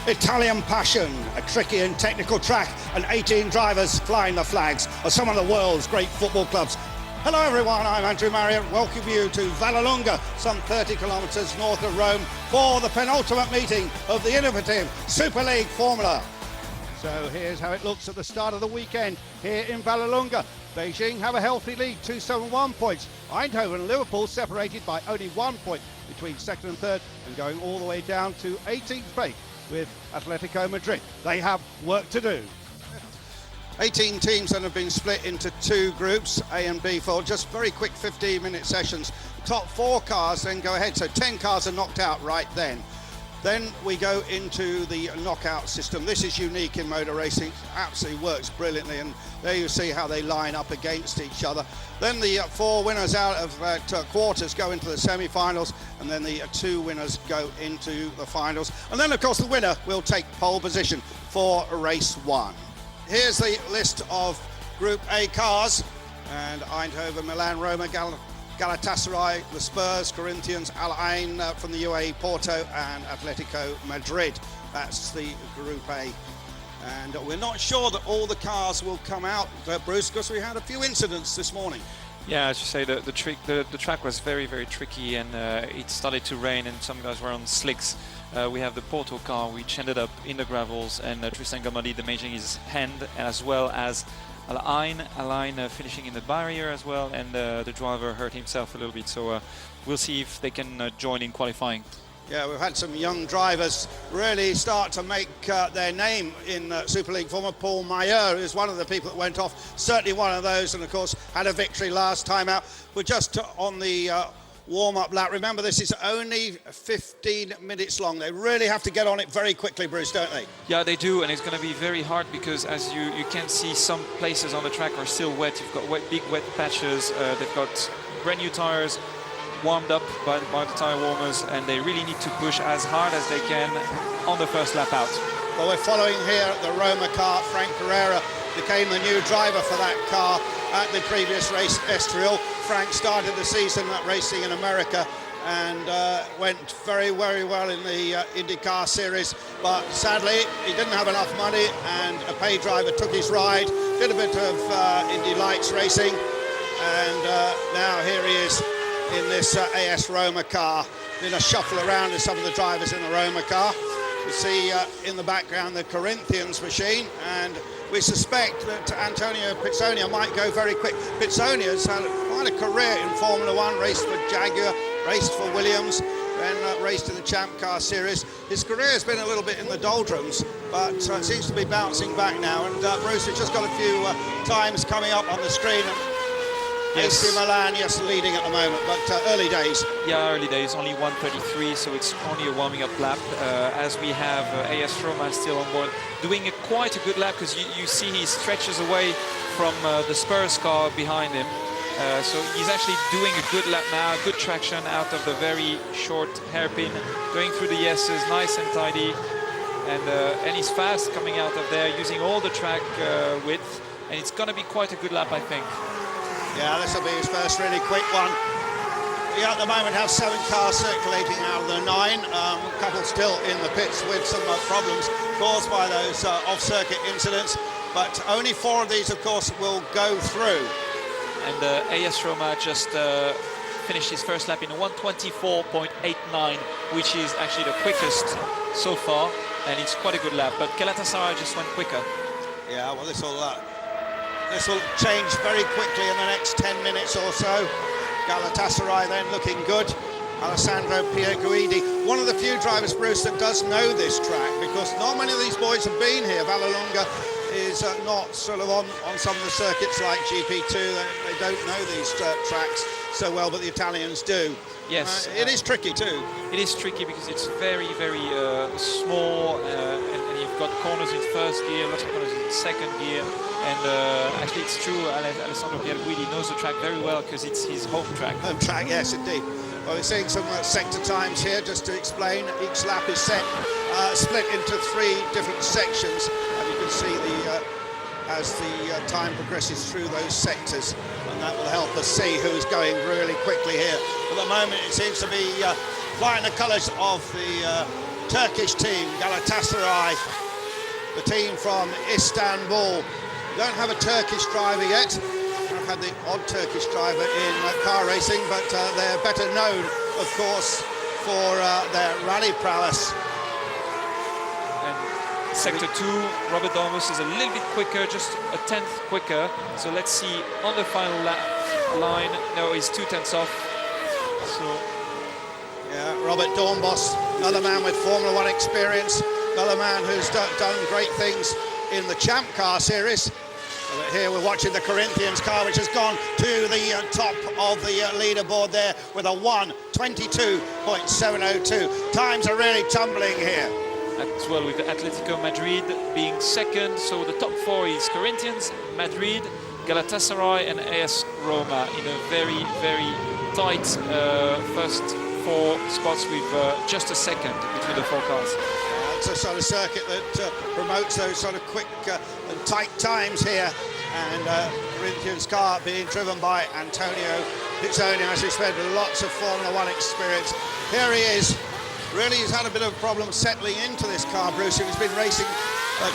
Italian passion, a tricky and technical track, and 18 drivers flying the flags of some of the world's great football clubs. Hello everyone, I'm Andrew Marriott. Welcome you to Vallelunga, some 30 kilometres north of Rome, for the penultimate meeting of the innovative Superleague formula. So here's how it looks at the start of the weekend here in Vallelunga. Beijing have a healthy lead, 271 points. Eindhoven and Liverpool separated by only 1 point between second and third, and going all the way down to 18th place with Atletico Madrid. They have work to do. 18 teams that have been split into two groups, A and B, for just very quick 15-minute sessions. Top 4 cars then go ahead, so 10 cars are knocked out right then. Then we go into the knockout system. This is unique in motor racing, absolutely works brilliantly, and there you see how they line up against each other. Then the 4 winners out of quarters go into the semi-finals, and then the 2 winners go into the finals. And then of course the winner will take pole position for race 1. Here's the list of Group A cars, and Eindhoven, Milan, Roma, Galatasaray, the Spurs, Corinthians, Al Ain from the UAE, Porto, and Atletico Madrid. That's the Group A. And we're not sure that all the cars will come out, Bruce, because we had a few incidents this morning. Yeah, as you say, the track was very, very tricky, and it started to rain, and some guys were on slicks. We have the Porto car, which ended up in the gravels, and Tristan Gamali damaging his hand, as well as Al Ain finishing in the barrier as well, and the driver hurt himself a little bit. So we'll see if they can join in qualifying. Yeah, we've had some young drivers really start to make their name in Super League. Former Paul Mayer is one of the people that went off, certainly one of those, and of course had a victory last time out. We're just on the warm-up lap. Remember, this is only 15 minutes long. They really have to get on it very quickly, Bruce, don't they? Yeah, they do, and it's going to be very hard because, as you can see, some places on the track are still wet. You've got big wet patches. They've got brand new tires warmed up by the tire warmers, and they really need to push as hard as they can on the first lap out. Well, we're following here the Roma car. Frank Carrera became the new driver for that car at the previous race, Estoril. Frank started the season racing in America and went very, very well in the IndyCar series, but sadly he didn't have enough money, and a pay driver took his ride, did a bit of Indy Lights racing, and now here he is in this AS Roma car, in a shuffle around with some of the drivers in the Roma car. You see in the background the Corinthians machine, and we suspect that Antonio Pizzonia might go very quick. Pizzonia's had quite a career in Formula One, raced for Jaguar, raced for Williams, then raced in the Champ Car Series. His career has been a little bit in the doldrums, but seems to be bouncing back now. And Bruce, we've just got a few times coming up on the screen. Yes. AC Milan, yes, leading at the moment, but early days. Yeah, early days, only 1:33, so it's only a warming up lap. As we have AS Roma still on board, doing quite a good lap, because you see he stretches away from the Spurs car behind him. So he's actually doing a good lap now, good traction out of the very short hairpin, going through the S's, nice and tidy, and he's fast coming out of there, using all the track width, and it's going to be quite a good lap, I think. Yeah, this will be his first really quick one. We at the moment have 7 cars circulating out of the 9. A couple still in the pits with some problems caused by those off-circuit incidents. But only 4 of these, of course, will go through. And AS Roma just finished his first lap in 1:24.89, which is actually the quickest so far, and it's quite a good lap. But Galatasaray just went quicker. Yeah, well, this will change very quickly in the next 10 minutes or so. Galatasaray then looking good. Alessandro Pierguidi, one of the few drivers, Bruce, that does know this track, because not many of these boys have been here. Vallelunga is not sort of on some of the circuits like GP2. They don't know these tracks so well, but the Italians do. Yes. It is tricky too. It is tricky because it's very, very small, and you've got corners in first gear, lots of corners in second gear, and actually it's true, Alessandro Pierguidi knows the track very well because it's his home track. Home track, yes indeed. Well, we're seeing some sector times here, just to explain. Each lap is split into 3 different sections, and you can see as the time progresses through those sectors, and that will help us see who's going really quickly here. At the moment, it seems to be flying the colours of the Turkish team, Galatasaray, the team from Istanbul. Don't have a Turkish driver yet. I've had the odd Turkish driver in car racing, but they're better known, of course, for their rally prowess. And Sector 2, Robert Dormus is a little bit quicker, just a tenth quicker. So let's see on the final lap line. No, he's 2/10 off. So yeah, Robert Dornbos, another man with Formula One experience, another man who's done great things in the Champ Car series. But here we're watching the Corinthians car, which has gone to the top of the leaderboard there with a 1:22.702. Times are really tumbling here. as well with Atletico Madrid being second. So the top four is Corinthians, Madrid, Galatasaray and AS Roma in a very, very tight first four spots with just a second between the four cars. It's a sort of circuit that promotes those sort of quick and tight times here, and Corinthians car being driven by Antonio Pizzoni, as we said, lots of Formula One experience. Here he is. Really, he's had a bit of a problem settling into this car, Bruce. He's been racing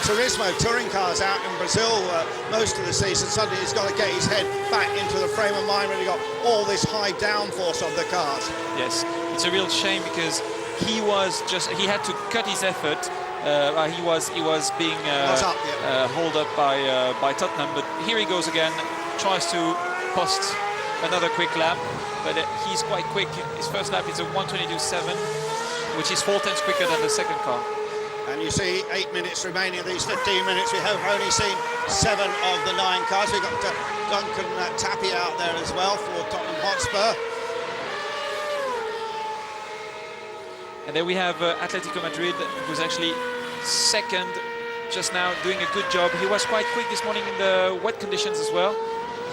Turismo touring cars out in Brazil most of the season. Suddenly he's got to get his head back into the frame of mind when he got all this high downforce of the cars. Yes, it's a real shame because he had to cut his effort. He was being hauled up by Tottenham, but here he goes again, tries to post another quick lap, but he's quite quick. His first lap is a 1:22.7, which is 4 tenths quicker than the second car. And you see 8 minutes remaining of these 15 minutes. We have only seen 7 of the 9 cars. We've got Duncan Tappy out there as well for Tottenham Hotspur. And then we have Atletico Madrid, who's actually second just now, doing a good job. He was quite quick this morning in the wet conditions as well.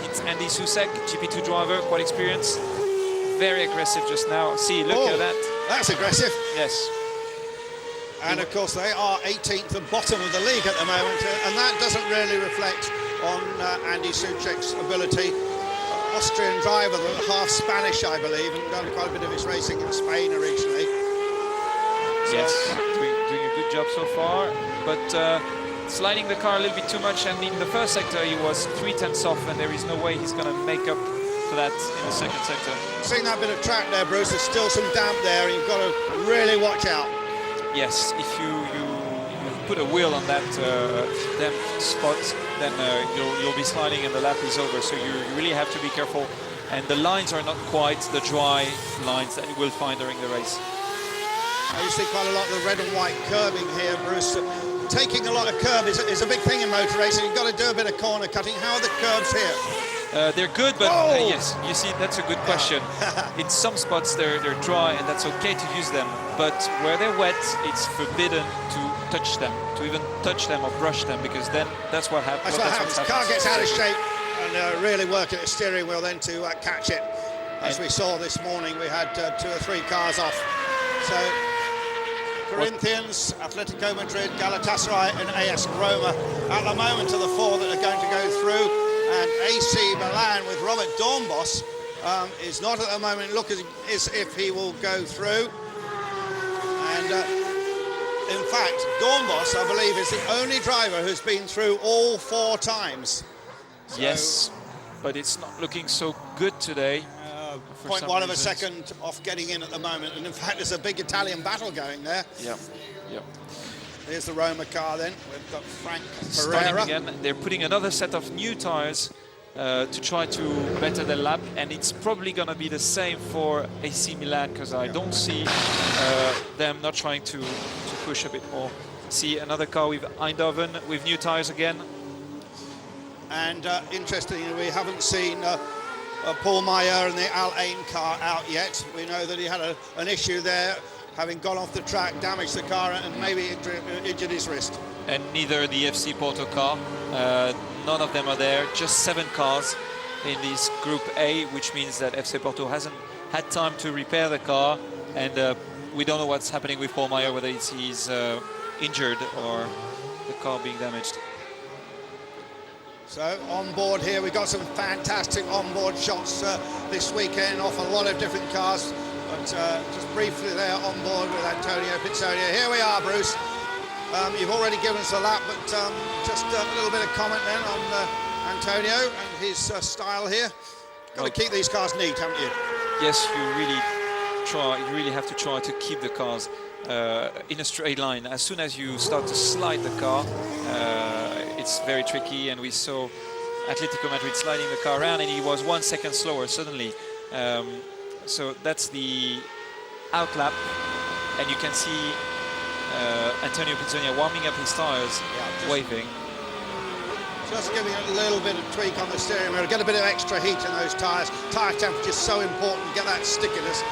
It's Andy Susek, GP2 driver, quite experienced. Very aggressive just now. See, look at that. That's aggressive. Yes. And of course they are 18th and bottom of the league at the moment, and that doesn't really reflect on Andy Susek's ability. Austrian driver, half Spanish, I believe, and done quite a bit of his racing in Spain originally. Yes, doing a good job so far, but sliding the car a little bit too much, and in the first sector he was 3 tenths off, and there is no way he's going to make up for that in the second sector. Seeing that bit of track there, Bruce, there's still some damp there, and you've got to really watch out. Yes, if you put a wheel on that damp spot, then you'll be sliding and the lap is over, so you really have to be careful, and the lines are not quite the dry lines that you will find during the race. You see quite a lot of the red and white curbing here, Bruce. Taking a lot of curb is a big thing in motor racing. You've got to do a bit of corner cutting. How are the curbs here? They're good, but yes, you see, that's a good question. In some spots they're dry, and that's okay to use them, but where they're wet, it's forbidden to touch them, to even touch them or brush them, because then that's what happens. That's what happens. The car gets out of shape, and really work at the steering wheel then to catch it. As we saw this morning, we had 2 or 3 cars off. So Corinthians, Atletico Madrid, Galatasaray and AS Roma at the moment are the 4 that are going to go through, and AC Milan with Robert Dornbos is not at the moment looking as if he will go through, and in fact Dornbos, I believe, is the only driver who's been through all 4 times. So, yes, but it's not looking so good today. 0.1 of a second off getting in at the moment, and in fact there's a big Italian battle going there. Yeah. Here's the Roma car then. We've got Frank Pereira. Again, they're putting another set of new tires to try to better their lap, and it's probably going to be the same for AC Milan, because I don't see them not trying to push a bit more. See another car with Eindhoven with new tires again. And interestingly, we haven't seen Paul Meyer and the Al Ain car out yet. We know that he had an issue there, having gone off the track, damaged the car and maybe injured his wrist. And neither the FC Porto car, none of them are there, just 7 cars in this Group A, which means that FC Porto hasn't had time to repair the car, and we don't know what's happening with Paul Meyer, whether he's injured or the car being damaged. So on board here, we've got some fantastic onboard shots this weekend off a lot of different cars. But just briefly there on board with Antonio Pizzoglia. Here we are, Bruce. You've already given us a lap, but just a little bit of comment then on Antonio and his style here. Got to keep these cars neat, haven't you? Yes, you really have to try to keep the cars in a straight line. As soon as you start to slide the car, it's very tricky, and we saw Atletico Madrid sliding the car around, and he was 1 second slower suddenly. So that's the out lap, and you can see Antonio Pizzoglia warming up his tyres, waving. Just giving a little bit of tweak on the steering wheel, get a bit of extra heat in those tyres. Tyre temperature is so important, get that stickiness.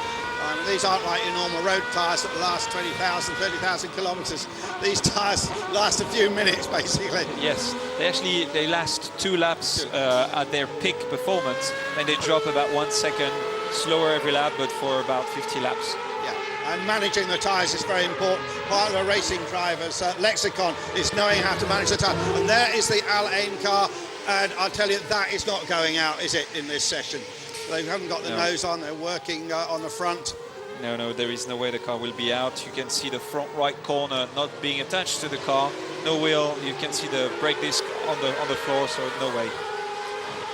These aren't like your normal road tyres that last 20,000, 30,000 kilometres. These tyres last a few minutes, basically. Yes, they last 2 laps at their peak performance, and they drop about 1 second slower every lap, but for about 50 laps. Yeah, and managing the tyres is very important. Part of a racing driver's lexicon is knowing how to manage the tyre. And there is the Al Ain car, and I'll tell you, that is not going out, is it, in this session? They haven't got the nose on, they're working on the front. No, there is no way the car will be out. You can see the front right corner not being attached to the car. No wheel, you can see the brake disc on the floor, so no way.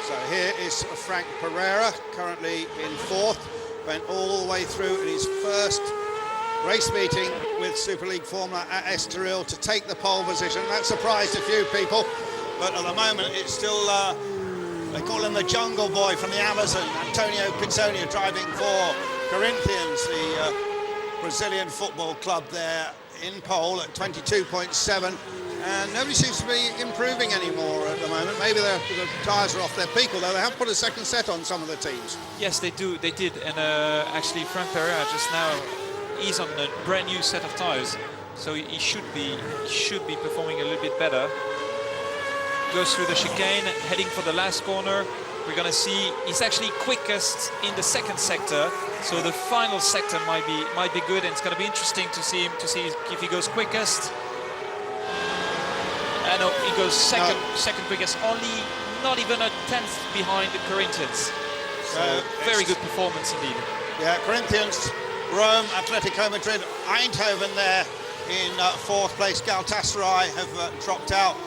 So here is Frank Pereira, currently in 4th, went all the way through in his first race meeting with Super League Formula at Estoril to take the pole position. That surprised a few people, but at the moment it's still, they call him the Jungle Boy from the Amazon, Antonio Pizzoglia, driving for Corinthians, the Brazilian football club there in pole at 22.7. And nobody seems to be improving anymore at the moment. Maybe the tyres are off their peak, although they have put a second set on some of the teams. Yes, they did. And actually, Frank Pereira just now, he's on a brand new set of tyres, so he should be performing a little bit better. Goes through the chicane, heading for the last corner. We're going to see he's actually quickest in the second sector, so the final sector might be good, and it's going to be interesting to see if he goes quickest. No, he goes second quickest, only not even a tenth behind the Corinthians. So very good performance indeed. Yeah, Corinthians, Rome, Atletico Madrid, Eindhoven there in 4th place. Galatasaray have dropped out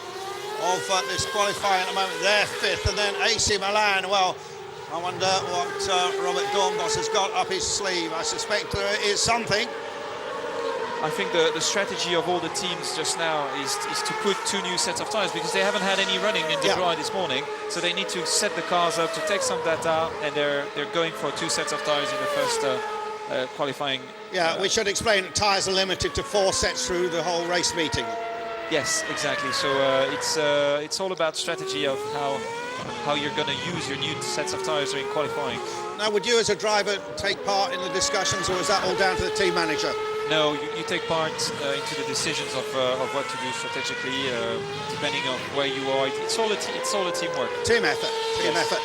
of this qualifying at the moment. They're 5th, and then AC Milan. Well, I wonder what Robert Dornbos has got up his sleeve. I suspect there is something. I think the strategy of all the teams just now is to put 2 new sets of tyres, because they haven't had any running in the dry this morning, so they need to set the cars up to take some data, and they're going for 2 sets of tyres in the first qualifying. Yeah, we should explain that tyres are limited to 4 sets through the whole race meeting. Yes, exactly. So it's all about strategy of how you're going to use your new sets of tyres during qualifying. Now, would you as a driver take part in the discussions, or is that all down to the team manager? No, you take part into the decisions of what to do strategically, depending on where you are. It's all a teamwork. Team effort. Team effort.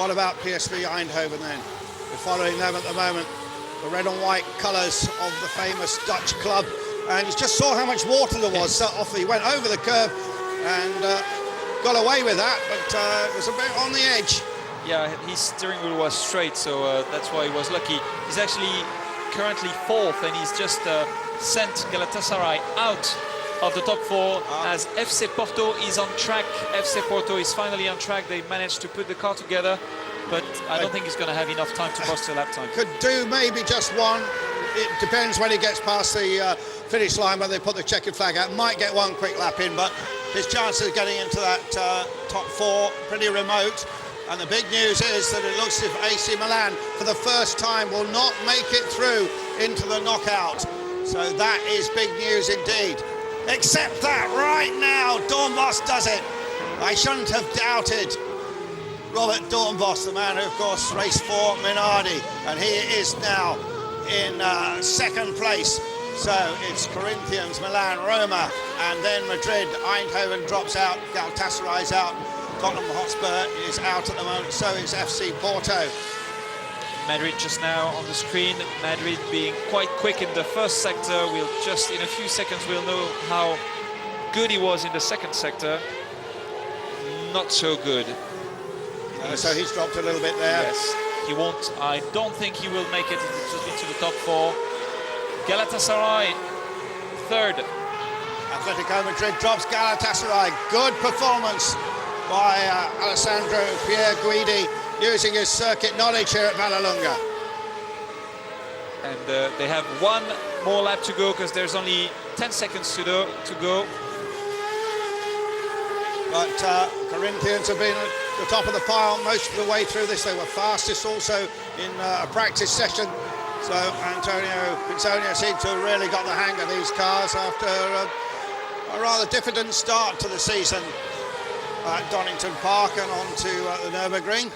What about PSV Eindhoven then? We're following them at the moment. The red and white colours of the famous Dutch club. And you just saw how much water there was. So off he went over the curve and got away with that, but it was a bit on the edge. Yeah, his steering wheel was straight, so that's why he was lucky. He's actually currently 4th, and he's just sent Galatasaray out of the top 4 as FC Porto is on track. FC Porto is finally on track. They managed to put the car together, but I don't think he's going to have enough time to post a lap time. Could do maybe just one. It depends when he gets past the finish line, when they put the checkered flag out. Might get one quick lap in, but his chances of getting into that top 4 pretty remote. And the big news is that it looks as if AC Milan, for the first time, will not make it through into the knockout. So that is big news indeed. Except that right now, Dornbos does it. I shouldn't have doubted Robert Dornbos, the man who, of course, raced for Minardi. And he is now in 2nd place. So it's Corinthians, Milan, Roma, and then Madrid. Eindhoven drops out, Galatasaray's out. Tottenham Hotspur is out at the moment, so is FC Porto. Madrid just now on the screen. Madrid being quite quick in the first sector. We'll just, in a few seconds, we'll know how good he was in the second sector. Not so good. So he's dropped a little bit there. Yes. He won't. I don't think he will make it into the top 4. Galatasaray, 3rd. Atletico Madrid drops Galatasaray. Good performance by Alessandro Pierre Guidi, using his circuit knowledge here at Vallelunga. And they have one more lap to go because there's only 10 seconds to go. But Corinthians have been at the top of the pile most of the way through this. They were fastest also in a practice session. So Antonio Pizzogno seemed to have really got the hang of these cars after a rather diffident start to the season at Donington Park and on to the Nürburgring.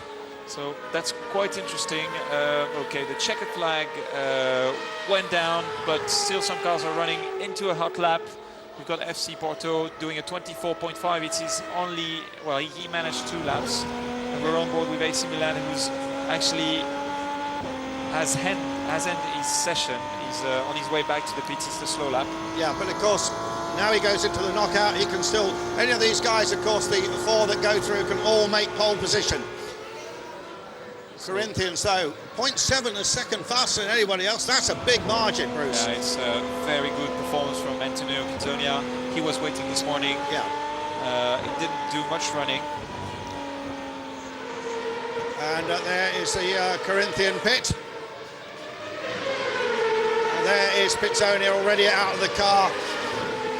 So that's quite interesting. Okay, the checkered flag went down, but still some cars are running into a hot lap. We've got FC Porto doing a 24.5. It's his only, well, he managed 2 laps. And we're on board with AC Milan, who's actually has ended his session. He's on his way back to the pits. It's the slow lap. Yeah, but of course, now he goes into the knockout. He can still, any of these guys, of course, the 4 that go through can all make pole position. Corinthians, though, 0.7 a second faster than anybody else. That's a big margin, Bruce. Yeah, it's a very good performance from Antonio Pizzogno. He was waiting this morning. Yeah. He didn't do much running. And there is the Corinthian pit. And there is Pizzogno already out of the car.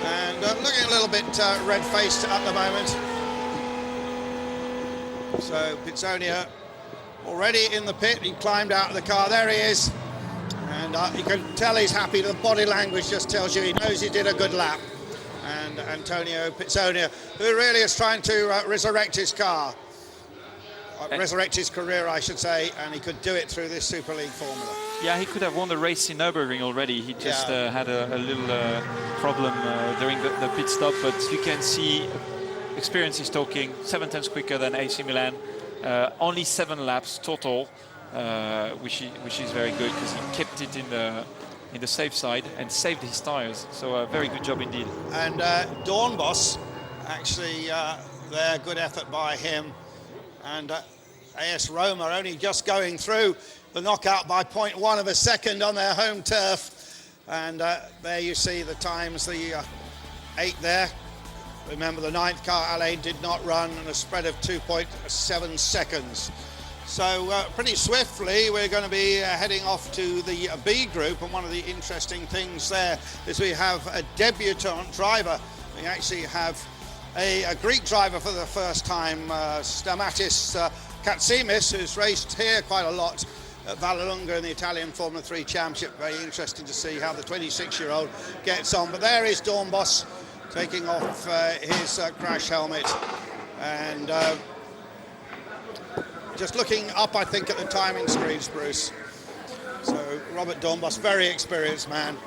And looking a little bit red-faced at the moment. So Pizzogno already in the pit. He climbed out of the car. There he is. And you can tell he's happy. The body language just tells you he knows he did a good lap. And Antonio Pizzogno, who really is trying to resurrect his car. Resurrect his career, I should say, and he could do it through this Super League formula. Yeah, he could have won the race in Nürburgring already. He just had a little problem during the pit stop, but you can see experience is talking. 7/10 quicker than AC Milan. Only 7 laps total, which is very good because he kept it in the safe side and saved his tires. So a very good job indeed. And Dornbos, actually, there, good effort by him. And AS Roma only just going through the knockout by 0.1 of a second on their home turf. And there you see the times, the 8 there. Remember, the 9th car, Alain, did not run in a spread of 2.7 seconds. So pretty swiftly, we're going to be heading off to the B group. And one of the interesting things there is we have a debutant driver. We actually have a Greek driver for the first time, Stamatis Katsimis, who's raced here quite a lot at Vallelunga in the Italian Formula 3 Championship. Very interesting to see how the 26-year-old gets on. But there is Dornbos taking off his crash helmet and just looking up, I think, at the timing screens, Bruce. So Robert Dornbos, very experienced man.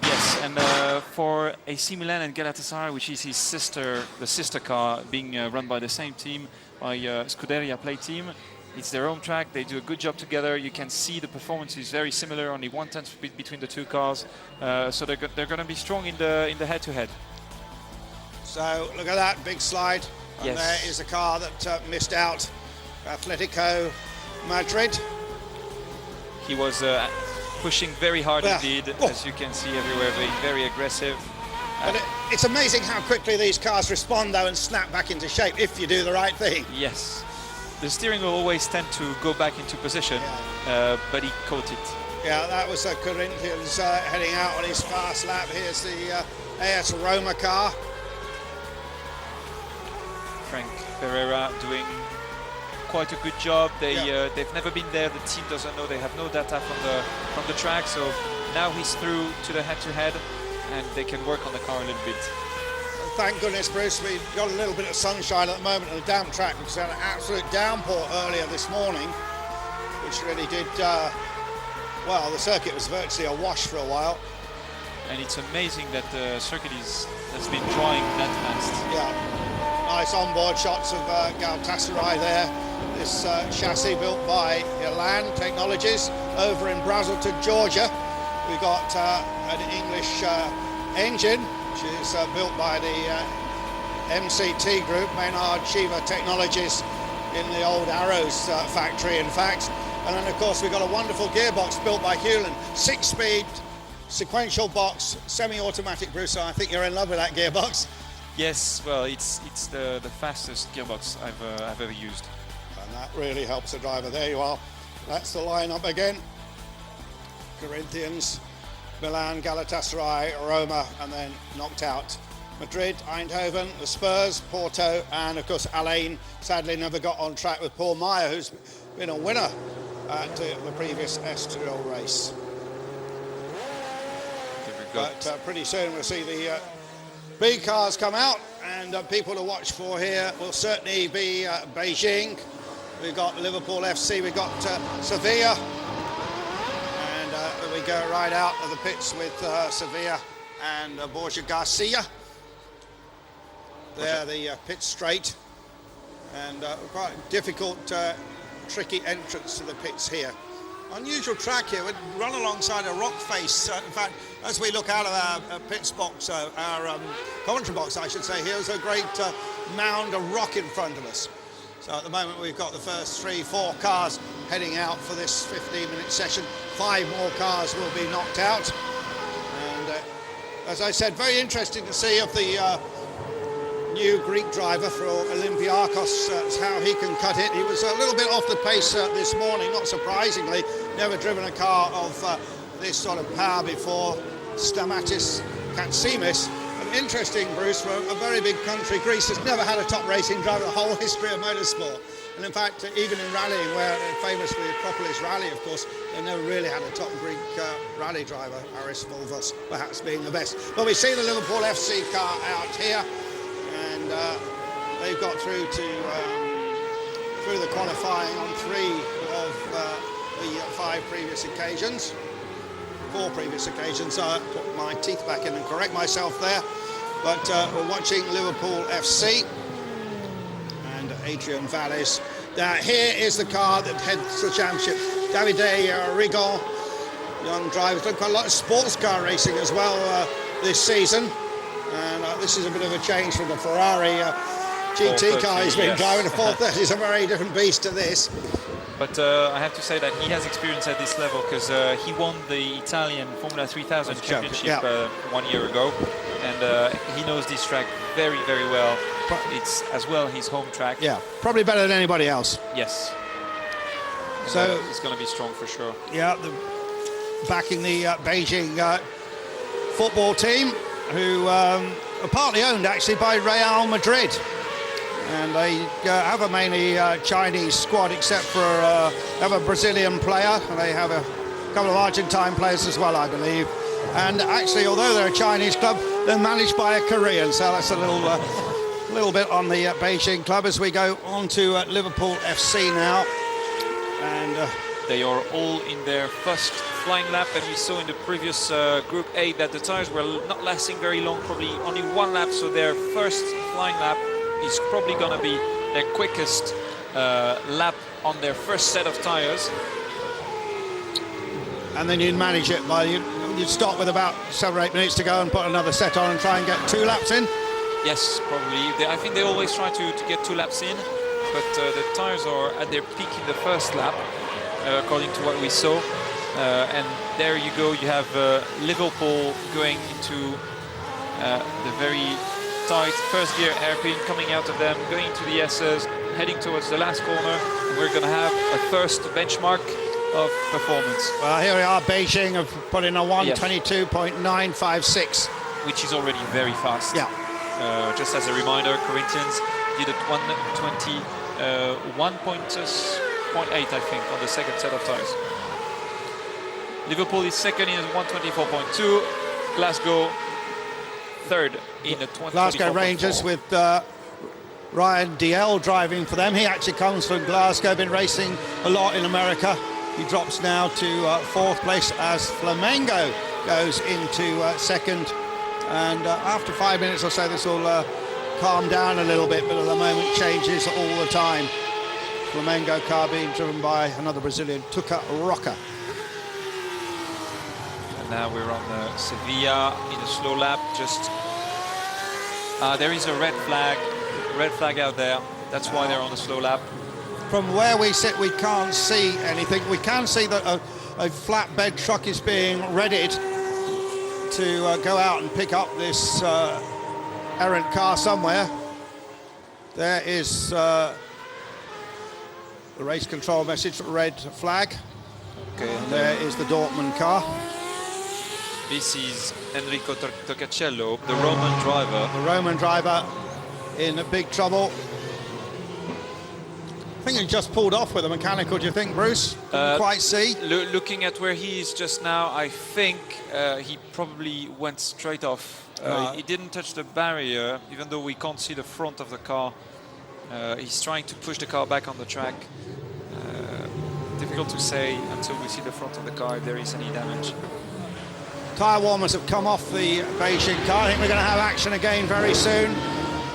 Yes, and for AC Milan and Galatasaray, which is his sister car, being run by the same team, by Scuderia Play Team, it's their own track. They do a good job together. You can see the performance is very similar, only 1/10 between the 2 cars. So they're going to be strong in the head-to-head. So look at that big slide. And yes, there is a car that missed out, Atletico Madrid. He was pushing very hard indeed, as you can see everywhere, being very aggressive. But it's amazing how quickly these cars respond, though, and snap back into shape if you do the right thing. Yes. The steering will always tend to go back into position, but he caught it. Yeah, that was Corinthians heading out on his fast lap. Here's the AS Roma car. Frank Pereira doing quite a good job. They've never been there. The team doesn't know. They have no data from the track. So now he's through to the head-to-head, and they can work on the car a little bit. Thank goodness, Bruce, we've got a little bit of sunshine at the moment on the damp track, because we had an absolute downpour earlier this morning, which really did, well, the circuit was virtually awash for a while. And it's amazing that the circuit has been drying that fast. Yeah, nice onboard shots of Galatasaray there. This chassis built by Elan Technologies over in Brazelton, Georgia. We've got an English engine, which is built by the MCT group, Maynard Shiva Technologies, in the old Arrows factory, in fact. And then, of course, we've got a wonderful gearbox built by Hewland. 6-speed, sequential box, semi-automatic, Bruce. So I think you're in love with that gearbox. Yes, well, it's the fastest gearbox I've ever used. And that really helps the driver. There you are. That's the lineup again. Corinthians, Milan, Galatasaray, Roma, and then knocked out Madrid, Eindhoven, the Spurs, Porto, and of course Alain sadly never got on track with Paul Meyer, who's been a winner at the previous Estoril race. But pretty soon we'll see the B cars come out, and people to watch for here will certainly be Beijing. We've got Liverpool FC, we've got Sevilla, and we go right out of the pits with Sevilla and Borja Garcia. There, the pit straight, and quite difficult, tricky entrance to the pits here. Unusual track here. We run alongside a rock face. In fact, as we look out of our pits box, our commentary box, I should say, here's a great mound of rock in front of us. So at the moment we've got the first 3-4 cars heading out for this 15-minute session. 5 more cars will be knocked out. And as I said, very interesting to see if the new Greek driver for Olympiakos, how he can cut it. He was a little bit off the pace this morning, not surprisingly. Never driven a car of this sort of power before. Stamatis Katsimis. But interesting, Bruce, for a very big country. Greece has never had a top racing driver the whole history of motorsport. And in fact, even in rallying, where famously Acropolis Rally, of course, they never really had a top Greek rally driver, Aris Volvos perhaps being the best. But we see the Liverpool FC car out here. And they've got through the qualifying on 3 of the 5 previous occasions, 4 previous occasions. I put my teeth back in and correct myself there. But we're watching Liverpool FC and Adrian Valles. Now here is the car that heads the championship. Davide Rigon, young drivers, done quite a lot of sports car racing as well this season. And this is a bit of a change from the Ferrari GT car he's been driving. The 430 is a very different beast to this. But I have to say that he has experience at this level, because he won the Italian Formula 3000 championship 1 year ago, and he knows this track very, very well. It's as well his home track. Yeah, probably better than anybody else. Yes. And so it's going to be strong for sure. Yeah, backing the Beijing football team, who are partly owned actually by Real Madrid. And they have a mainly Chinese squad, except for have a Brazilian player, and they have a couple of Argentine players as well, I believe. And actually, although they're a Chinese club, they're managed by a Korean, so that's a little bit on the Beijing club. As we go on to Liverpool FC now. And they are all in their first flying lap, and we saw in the previous Group A that the tires were not lasting very long, probably only 1 lap, so their first flying lap is probably going to be their quickest lap on their first set of tires. And then you'd manage it by, you'd stop with about 7 or 8 minutes to go and put another set on and try and get 2 laps in? Yes, probably. I think they always try to get 2 laps in, but the tires are at their peak in the first lap, according to what we saw. And there you go, you have Liverpool going into the very tight first gear hairpin, coming out of them, going into the S's, heading towards the last corner, and we're going to have a first benchmark of performance. Well, here we are. Beijing have put in a 1:22.956, which is already very fast. Yeah. Just as a reminder, Corinthians did a 1:21.8, I think, on the second set of tires. Liverpool is second in 1:24.2. Glasgow third in a 20. Glasgow Rangers with Ryan DL driving for them. He actually comes from Glasgow, been racing a lot in America. He drops now to 4th place as Flamengo goes into second. And after 5 minutes or so, this will calm down a little bit, but at the moment changes all the time. Flamengo car being driven by another Brazilian, Tuca Roca. And now we're on Sevilla in a slow lap. Just there is a red flag out there. That's why they're on a slow lap. from where we sit, we can't see anything. We can see that a flatbed truck is being readied to go out and pick up this errant car somewhere. There is the race control message, red flag. Okay. And there is the Dortmund car. This is Enrico Toccacello, the Roman driver. The Roman driver in big trouble. I think he just pulled off with a mechanical, do you think, Bruce? Couldn't quite see. Looking at where he is just now, I think he probably went straight off. He didn't touch the barrier, even though we can't see the front of the car. He's trying to push the car back on the track. Difficult to say until we see the front of the car if there is any damage. Tyre warmers have come off the Beijing car. I think we're going to have action again very soon.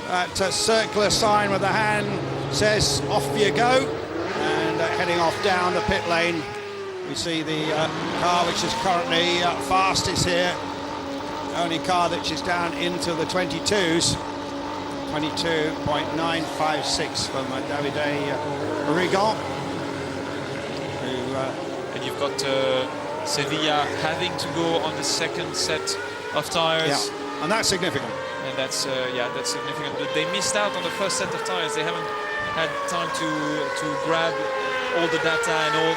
That circular sign with the hand says off you go, and heading off down the pit lane. We see the car which is currently fastest here. Only car that is down into the 22s. 22.956 from Davide Rigon. And you've got Sevilla having to go on the second set of tires. Yeah, and that's significant. And that's significant. But they missed out on the first set of tires. They haven't had time to grab all the data and all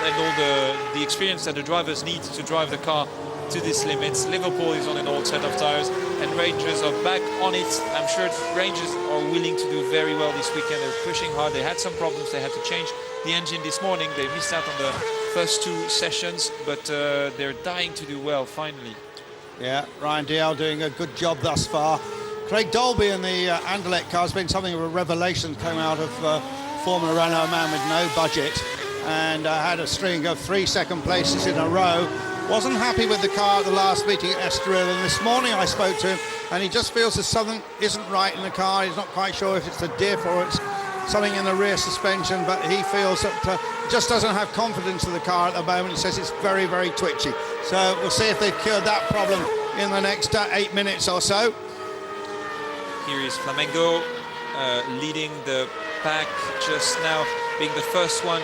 the experience that the drivers need to drive the car to these limits. Liverpool is on an old set of tires, and Rangers are back on it. I'm sure Rangers are willing to do very well this weekend. They're pushing hard. They had some problems. They had to change the engine this morning. They missed out on the first two sessions, but they're dying to do well finally. Yeah, Ryan Dial doing a good job thus far. Craig Dolby in the Anderlecht car has been something of a revelation. Came out of Formula Renault, a man with no budget, and had a string of 3 second places in a row. Wasn't happy with the car at the last meeting at Estoril, and this morning I spoke to him and he just feels that something isn't right in the car. He's not quite sure if it's the diff or it's something in the rear suspension, but he feels that just doesn't have confidence in the car at the moment. He says it's very, very twitchy. So we'll see if they've cured that problem in the next 8 minutes or so. Here is Flamengo leading the pack just now, being the first one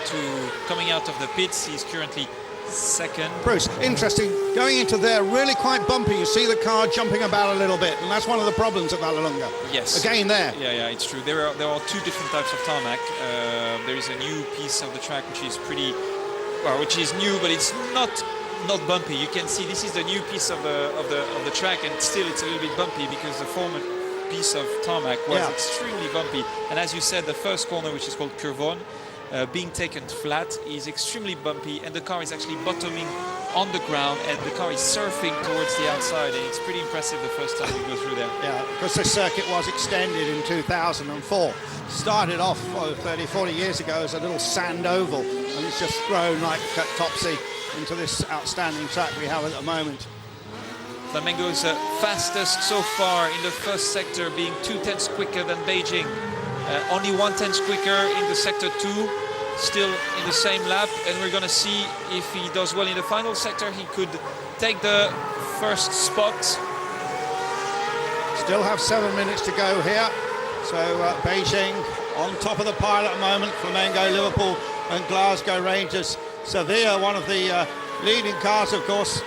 coming out of the pits. He's currently second. Bruce, interesting, going into there, really quite bumpy. You see the car jumping about a little bit, and that's one of the problems at Vallelunga. Yes. Again there. Yeah, it's true. There are two different types of tarmac. There is a new piece of the track which is which is new, but it's not bumpy. You can see this is the new piece of the track, and still it's a little bit bumpy because the former piece of tarmac was extremely bumpy. And as you said, the first corner, which is called Curvon, being taken flat, is extremely bumpy, and the car is actually bottoming on the ground, and the car is surfing towards the outside, and it's pretty impressive the first time we go through there. Yeah, because the circuit was extended in 2004. Started off 30, 40 years ago as a little sand oval, and it's just thrown like topsy into this outstanding track we have at the moment. Flamengo's fastest so far in the first sector, being 2/10 quicker than Beijing. Only 1/10 quicker in the sector 2, still in the same lap, and we're going to see if he does well in the final sector. He could take the first spot. Still have 7 minutes to go here. So Beijing on top of the pile at the moment. Flamengo, Liverpool and Glasgow Rangers. Sevilla, one of the leading cars, of course,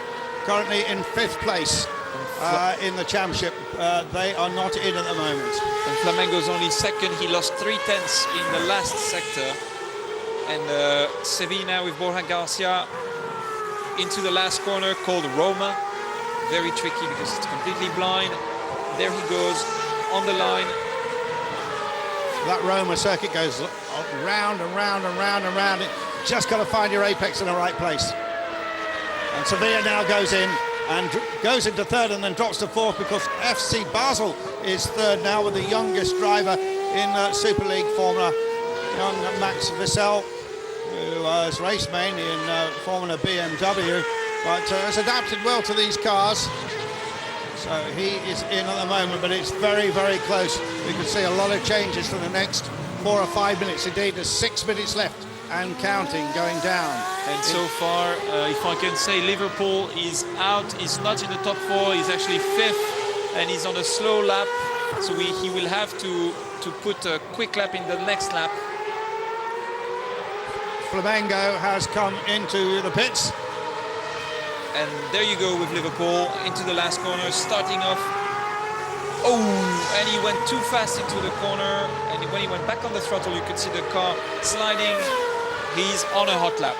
currently in 5th place in the championship. They are not in at the moment. And Flamengo's only second. He lost 3/10 in the last sector. And Sevilla now with Borja Garcia into the last corner called Roma. Very tricky because it's completely blind. There he goes on the line. That Roma circuit goes round and round and round and round. Just got to find your apex in the right place. And Sevilla now goes in and goes into 3rd and then drops to 4th because FC Basel is 3rd now with the youngest driver in Super League Formula, young Max Vissel, who has raced mainly in Formula BMW, but has adapted well to these cars. So he is in at the moment, but it's very, very close. We can see a lot of changes for the next 4 or 5 minutes. Indeed, there's 6 minutes left and counting, going down. And so far, if I can say, Liverpool is out. He's not in the top 4. He's actually 5th, and he's on a slow lap. So he will have to put a quick lap in the next lap. Flamengo has come into the pits. And there you go with Liverpool into the last corner, starting off. Oh, and he went too fast into the corner. And when he went back on the throttle, you could see the car sliding. He's on a hot lap.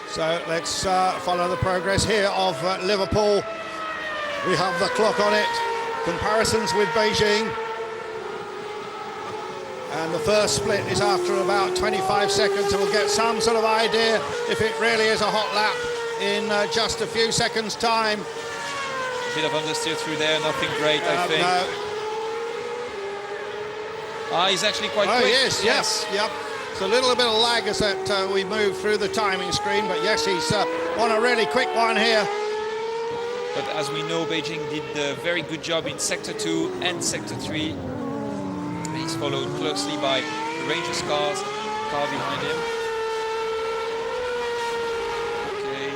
So let's follow the progress here of Liverpool. We have the clock on it. Comparisons with Beijing. And the first split is after about 25 seconds, and we'll get some sort of idea if it really is a hot lap in just a few seconds' time. A bit of understeer through there, nothing great, I think. No. He's actually quite quick. Oh, yes, yes, yep. It's a little bit of lag as that we move through the timing screen, but yes, he's on a really quick one here. But as we know, Beijing did a very good job in Sector 2 and Sector 3. He's followed closely by the Rangers car behind him. Okay,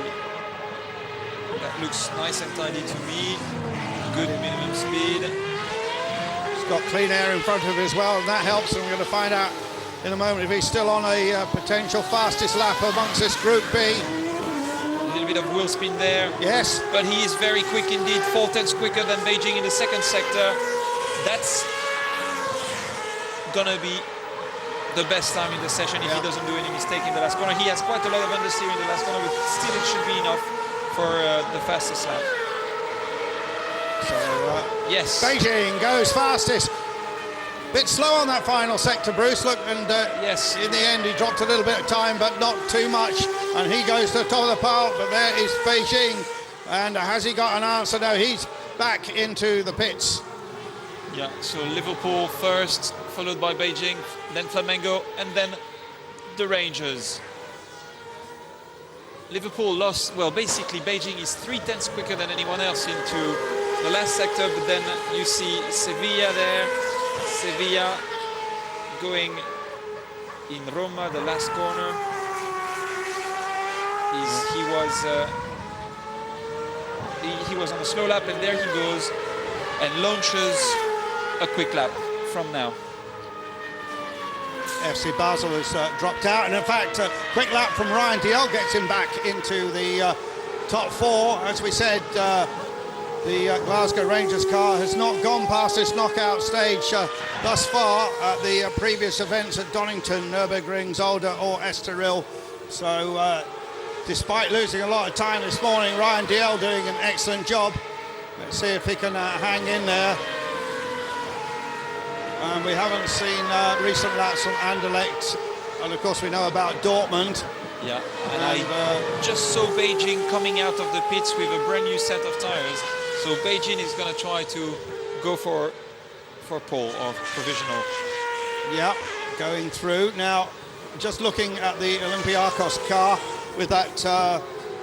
that looks nice and tidy to me. Good minimum speed. He's got clean air in front of him as well, and that helps, and we're going to find out in a moment if he's still on a potential fastest lap amongst this Group B. A little bit of wheel spin there. Yes. But he is very quick indeed, 4/10 quicker than Beijing in the second sector. That's gonna be the best time in the session if he doesn't do any mistake in the last corner. He has quite a lot of understeer in the last corner, but still it should be enough for the fastest lap. So, yes. Beijing goes fastest. Bit slow on that final sector, Bruce. Look, and yes, in the end he dropped a little bit of time, but not too much. And he goes to the top of the pile, but there is Beijing. And has he got an answer? No, he's back into the pits. Yeah, so Liverpool first, followed by Beijing, then Flamengo, and then the Rangers. Liverpool lost, well, basically Beijing is 3/10 quicker than anyone else into the last sector, but then you see Sevilla there. Sevilla going in Roma, the last corner. He was on a slow lap, and there he goes and launches a quick lap from now. FC Basel has dropped out, and in fact a quick lap from Ryan Diel gets him back into the top four. As we said, the Glasgow Rangers car has not gone past this knockout stage thus far at the previous events at Donington, Nürburgring, Zolder or Estoril. So despite losing a lot of time this morning, Ryan Diel doing an excellent job. Let's see if he can hang in there. And we haven't seen recent laps from Anderlecht, and of course we know about Dortmund. Yeah, and I just saw Beijing coming out of the pits with a brand new set of tires. So Beijing is going to try to go for pole or provisional. Yeah, going through. Now, just looking at the Olympiakos car with that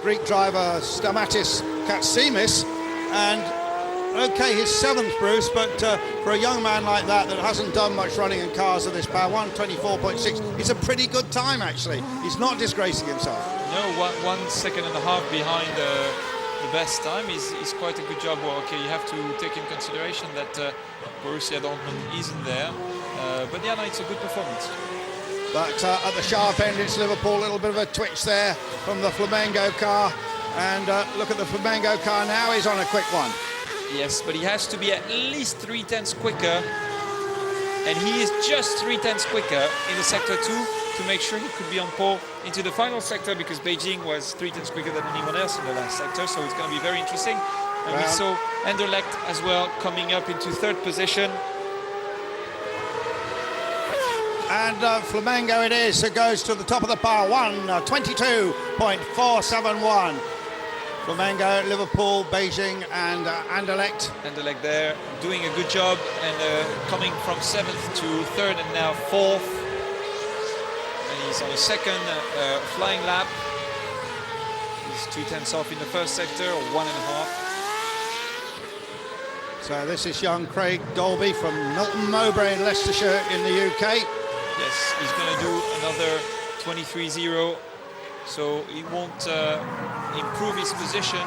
Greek driver Stamatis Katsimis, and okay, his seventh, Bruce, but for a young man like that hasn't done much running in cars of this power, 1:24.6, it's a pretty good time actually. He's not disgracing himself. No, 1.5 seconds behind the best time is quite a good job. Well, okay, you have to take in consideration that Borussia Dortmund isn't there, but yeah, no, it's a good performance. But at the sharp end, it's Liverpool, a little bit of a twitch there from the Flamengo car, and look at the Flamengo car now, he's on a quick one. Yes, but he has to be at least 3/10 quicker, and he is just 3/10 quicker in the sector 2 to make sure he could be on pole into the final sector, because Beijing was 3/10 quicker than anyone else in the last sector, so it's going to be very interesting. And we saw Anderlecht as well coming up into third position. And Flamengo it is, who goes to the top of the pile, 1:22.471. Flamengo, Liverpool, Beijing and Anderlecht. Anderlecht there doing a good job, and coming from 7th to 3rd and now 4th. And he's on a second flying lap. He's 2/10 off in the first sector, or 1.5. So this is young Craig Dolby from Milton Mowbray in Leicestershire in the UK. Yes, he's going to do another 23.0. So he won't improve his position.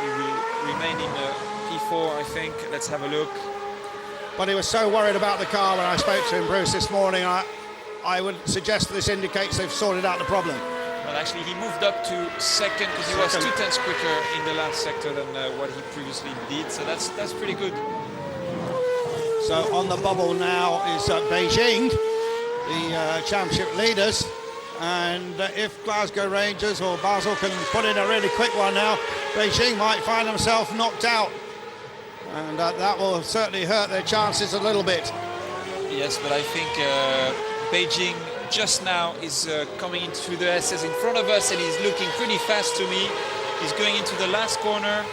He will remain in P4, I think. Let's have a look. But he was so worried about the car when I spoke to him, Bruce, this morning. I would suggest this indicates they've sorted out the problem. Well, actually, he moved up to second because he was 2/10 quicker in the last sector than what he previously did. So that's pretty good. So on the bubble now is Beijing, the championship leaders. And if Glasgow Rangers or Basel can put in a really quick one now, Beijing might find themselves knocked out. And that will certainly hurt their chances a little bit. Yes, but I think Beijing just now is coming into the SS in front of us, and he's looking pretty fast to me. He's going into the last corner,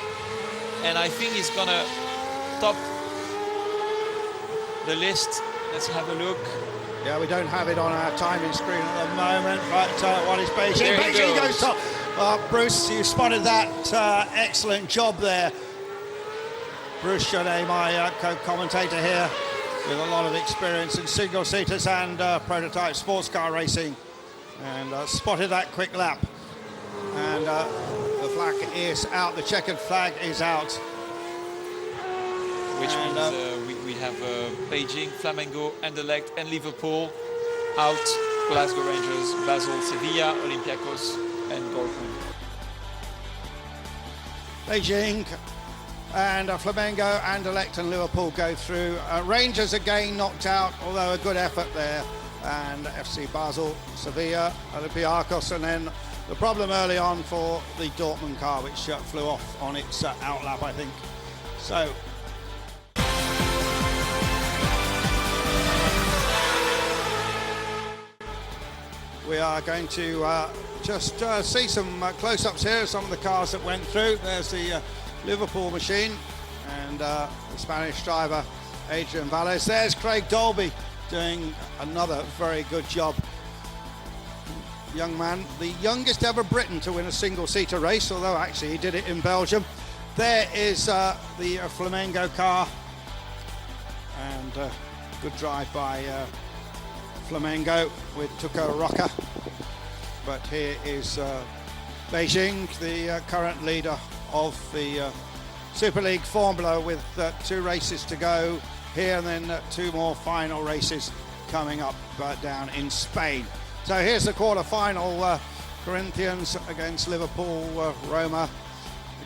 and I think he's gonna top the list. Let's have a look. Yeah, we don't have it on our timing screen at the moment, but what is Beijing? There he Beijing goes. goes top. Bruce, you spotted that. Excellent job there. Bruce Jaunet, my co-commentator here, with a lot of experience in single-seaters and prototype sports car racing, and spotted that quick lap. And the flag is out, the checkered flag is out. Which means we have Beijing, Flamengo, Anderlecht and Liverpool out, Glasgow Rangers, Basel, Sevilla, Olympiacos and Dortmund. Beijing and Flamengo, Anderlecht and Liverpool go through. Rangers again knocked out, although a good effort there. And FC Basel, Sevilla, Olympiacos, and then the problem early on for the Dortmund car, which flew off on its outlap, I think. So we are going to just see some close-ups here of some of the cars that went through. There's the Liverpool machine and the Spanish driver Adrian Valles. There's Craig Dolby doing another very good job. Young man, the youngest ever Briton to win a single-seater race, although actually he did it in Belgium. There is the Flamengo car, and good drive by Flamengo with Tuco Roca. But here is Beijing, the current leader of the Superleague Formula, with 2 races to go here and then 2 more final races coming up down in Spain. So here's the quarter-final, Corinthians against Liverpool, Roma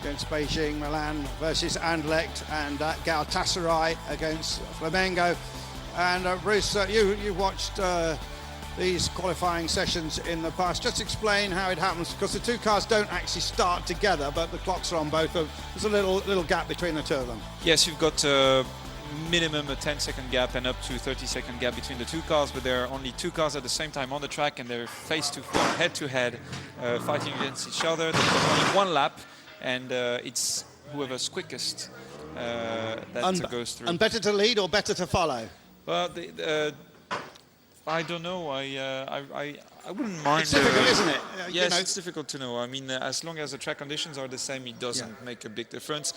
against Beijing, Milan versus Anderlecht, and Galatasaray against Flamengo. And Bruce, you watched these qualifying sessions in the past. Just explain how it happens, because the 2 cars don't actually start together, but the clocks are on both of them. There's a little gap between the 2 of them. Yes, you've got minimum a 10-second gap and up to 30-second gap between the 2 cars, but there are only 2 cars at the same time on the track, and they're head-to-head, fighting against each other. They've got only 1 lap, and it's whoever's quickest that goes through. And better to lead or better to follow? Well, I don't know. I wouldn't mind. It's difficult, isn't it? Yes, it's difficult to know. I mean, as long as the track conditions are the same, it doesn't make a big difference.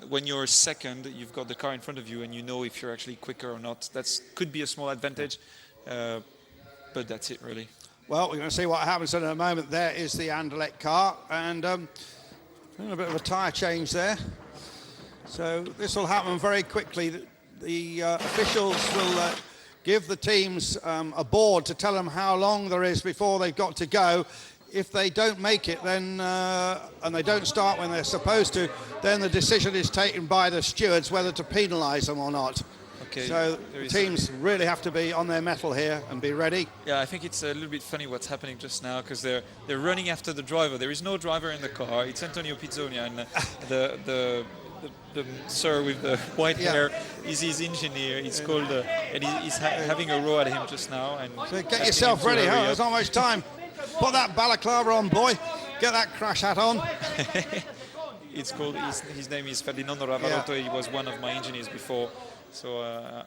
When you're second, you've got the car in front of you, and you know if you're actually quicker or not. That could be a small advantage, but that's it, really. Well, we're going to see what happens in a moment. There is the Anderlecht car, and a bit of a tyre change there. So this will happen very quickly. The officials will give the teams a board to tell them how long there is before they've got to go. If they don't make it, then and they don't start when they're supposed to, then the decision is taken by the stewards whether to penalise them or not. Okay. So teams really have to be on their mettle here and be ready. Yeah, I think it's a little bit funny what's happening just now, because they're running after the driver. There is no driver in the car. It's Antonio Pizzonia, and the sir with the white hair is his engineer. It's called, and he's having a row at him just now. And so get yourself ready, huh? There's not much time. Put that balaclava on, boy. Get that crash hat on. It's called. His name is Ferdinando Ravarotto. Yeah. He was one of my engineers before, so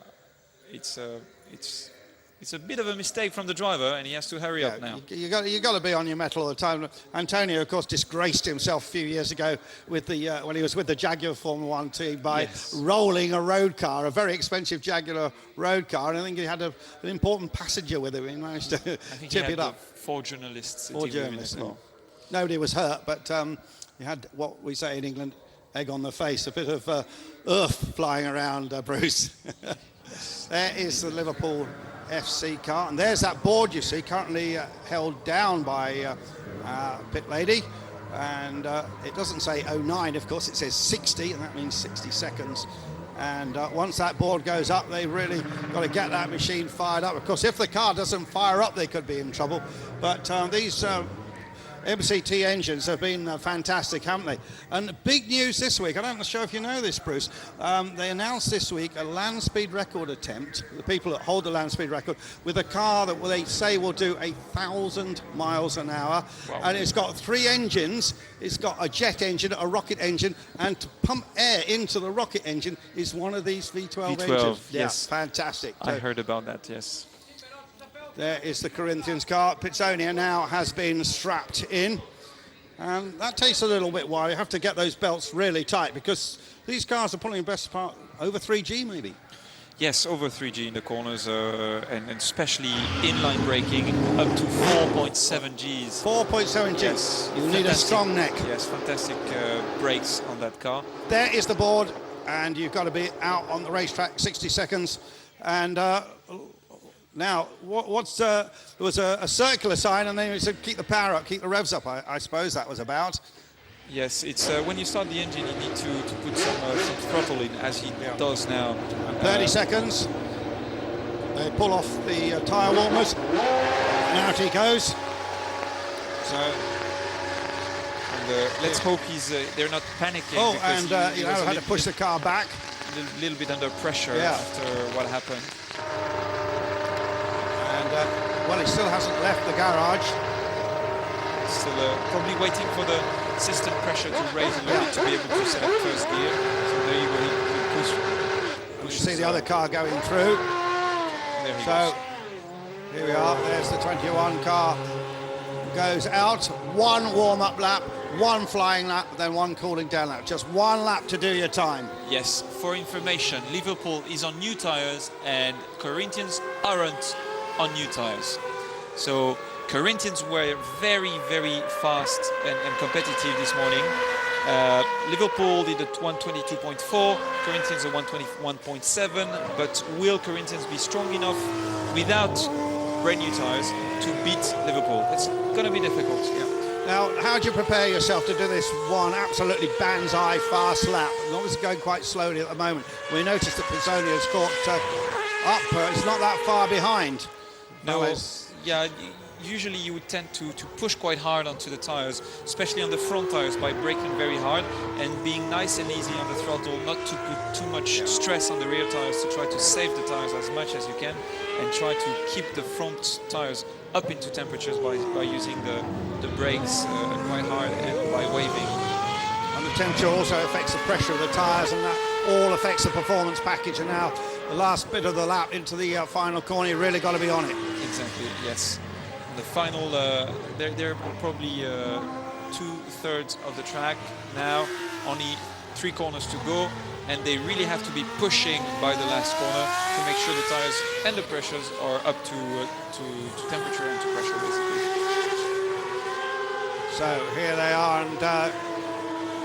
it's a bit of a mistake from the driver, and he has to hurry up now. You got to be on your mettle all the time. Antonio, of course, disgraced himself a few years ago with the when he was with the Jaguar Formula One team by rolling a road car, a very expensive Jaguar road car, and I think he had an important passenger with him. He managed to tip it up. 4 journalists. 4 journalists. Well, nobody was hurt, but you had what we say in England, egg on the face, a bit of earth flying around, Bruce. There is the Liverpool FC car, and there's that board you see, currently held down by pit lady, and it doesn't say 09, of course, it says 60, and that means 60 seconds. And once that board goes up, they really got to get that machine fired up. Of course, if the car doesn't fire up, they could be in trouble. But these MCT engines have been fantastic, haven't they? And big news this week, I don't know if you know this, Bruce, they announced this week a land speed record attempt, the people that hold the land speed record, with a car that they say will do 1,000 miles an hour. Wow. And it's got 3 engines. It's got a jet engine, a rocket engine, and to pump air into the rocket engine is one of these V12 engines. Yes. Yeah, fantastic. I heard about that, yes. There is the Corinthians car. Pizzonia now has been strapped in. And that takes a little bit while. You have to get those belts really tight because these cars are pulling best part over 3G maybe. Yes, over 3G in the corners and especially inline braking up to 4.7 Gs. 4.7 Gs. Yes, You need a strong neck. Yes, fantastic brakes on that car. There is the board, and you've got to be out on the racetrack 60 seconds. And now, there was a circular sign, and then it said keep the power up, keep the revs up, I suppose that was about. Yes, it's when you start the engine, you need to put some throttle in, as he does now. 30 seconds. They pull off the tyre warmers, and out he goes. So, let's hope they're not panicking. oh, because and he you know, was had to push the car back. a little bit under pressure after what happened. And well, he still hasn't left the garage. Still probably waiting for the system pressure to raise a little bit to be able to set up first gear. So there you go, he pushes. You see the other car going through. There he So goes. here we are, there's the 21 car. Goes out, 1 warm-up lap, 1 flying lap, then 1 cooling down lap. Just 1 lap to do your time. Yes, for information, Liverpool is on new tyres and Corinthians aren't on new tyres. So Corinthians were very, very fast and competitive this morning. Liverpool did a 122.4, Corinthians a 121.7, but will Corinthians be strong enough without brand new tyres to beat Liverpool? It's going to be difficult. Yeah. Now, how do you prepare yourself to do this one absolutely banzai fast lap? And obviously going quite slowly at the moment. We noticed that Pizzonia's caught up, but it's not that far behind. No, yeah, usually you would tend to push quite hard onto the tires, especially on the front tires, by braking very hard and being nice and easy on the throttle, not to put too much stress on the rear tires, to try to save the tires as much as you can and try to keep the front tires up into temperatures by using the brakes quite hard and by waving. And the temperature also affects the pressure of the tires, and that all affects the performance package. And now the last bit of the lap into the final corner, you really got to be on it. Exactly, yes. The final, they're probably 2/3 of the track now, only 3 corners to go, and they really have to be pushing by the last corner to make sure the tires and the pressures are up to temperature and to pressure, basically. So here they are, and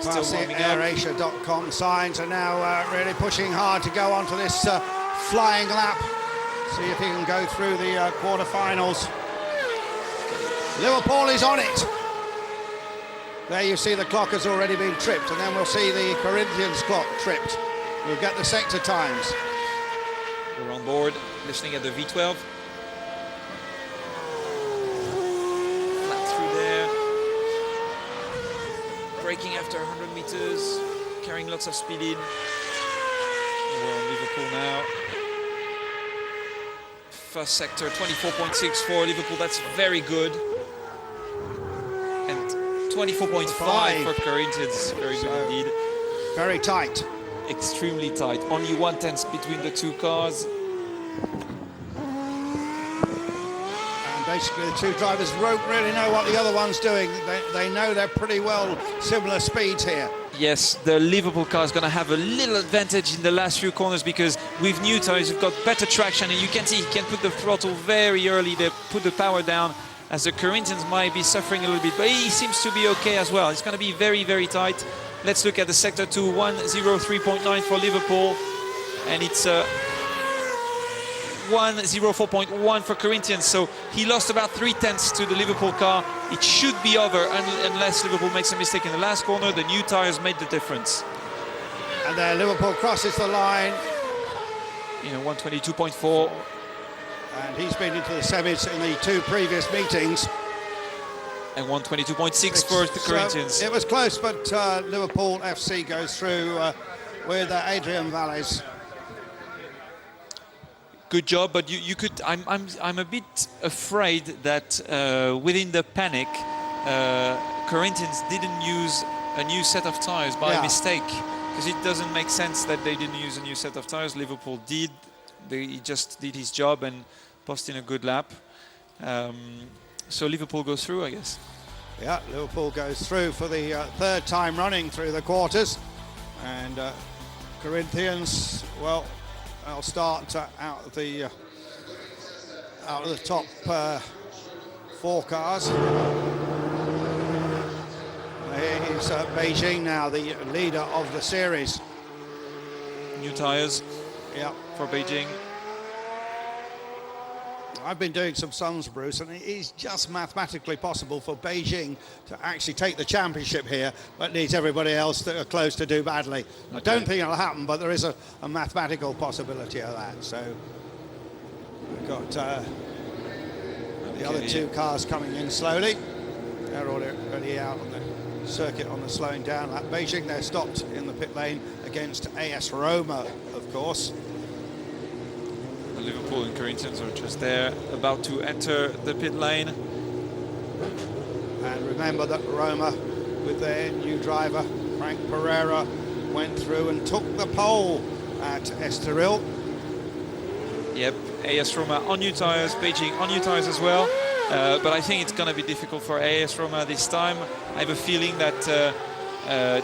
Still warming up. AirAsia.com signs are now really pushing hard to go onto this flying lap. See if he can go through the quarterfinals. Liverpool is on it. There you see the clock has already been tripped, and then we'll see the Corinthians clock tripped. We'll get the sector times. We're on board, listening at the V12. Flat through there. Braking after 100 meters, carrying lots of speed in. We're on Liverpool now. First sector, 24.6 for Liverpool, that's very good. And 24.5 for Corinthians, very good indeed. Very tight. Extremely tight, only 1/10 between the 2 cars. And basically the 2 drivers won't really know what the other one's doing. They know they're pretty well similar speeds here. Yes, the Liverpool car is going to have a little advantage in the last few corners because with new tires you've got better traction, and you can see he can put the throttle very early to put the power down, as the Corinthians might be suffering a little bit, but he seems to be okay as well. It's going to be very, very tight. Let's look at the sector 2, 1:03.9 for Liverpool, and it's 04.1 for Corinthians, so he lost about 3/10 to the Liverpool car. It should be over unless Liverpool makes a mistake in the last corner. The new tyres made the difference. And there Liverpool crosses the line. 122.4. And he's been into the semis in the 2 previous meetings. And 122.6 for the Corinthians. So it was close, but Liverpool FC goes through with Adrian Valles. Good job, but you could. I'm a bit afraid that within the panic, Corinthians didn't use a new set of tires by mistake, because it doesn't make sense that they didn't use a new set of tires. Liverpool did. He just did his job and posted a good lap. So Liverpool goes through, I guess. Yeah, Liverpool goes through for the 3rd time running through the quarters, and Corinthians, well, they'll start out of the top 4 cars. Here is Beijing now, the leader of the series. New tyres for Beijing. I've been doing some sums, Bruce, and it is just mathematically possible for Beijing to actually take the championship here, but needs everybody else that are close to do badly. Okay. I don't think it'll happen, but there is a mathematical possibility of that. So we've got the other 2 cars coming in slowly. They're already out on the circuit on the slowing down lap. Beijing, they're stopped in the pit lane against AS Roma, of course. Liverpool and Corinthians are just there, about to enter the pit lane. And remember that Roma, with their new driver, Frank Pereira, went through and took the pole at Estoril. Yep, AS Roma on new tyres, Beijing on new tyres as well. But I think it's going to be difficult for AS Roma this time. I have a feeling that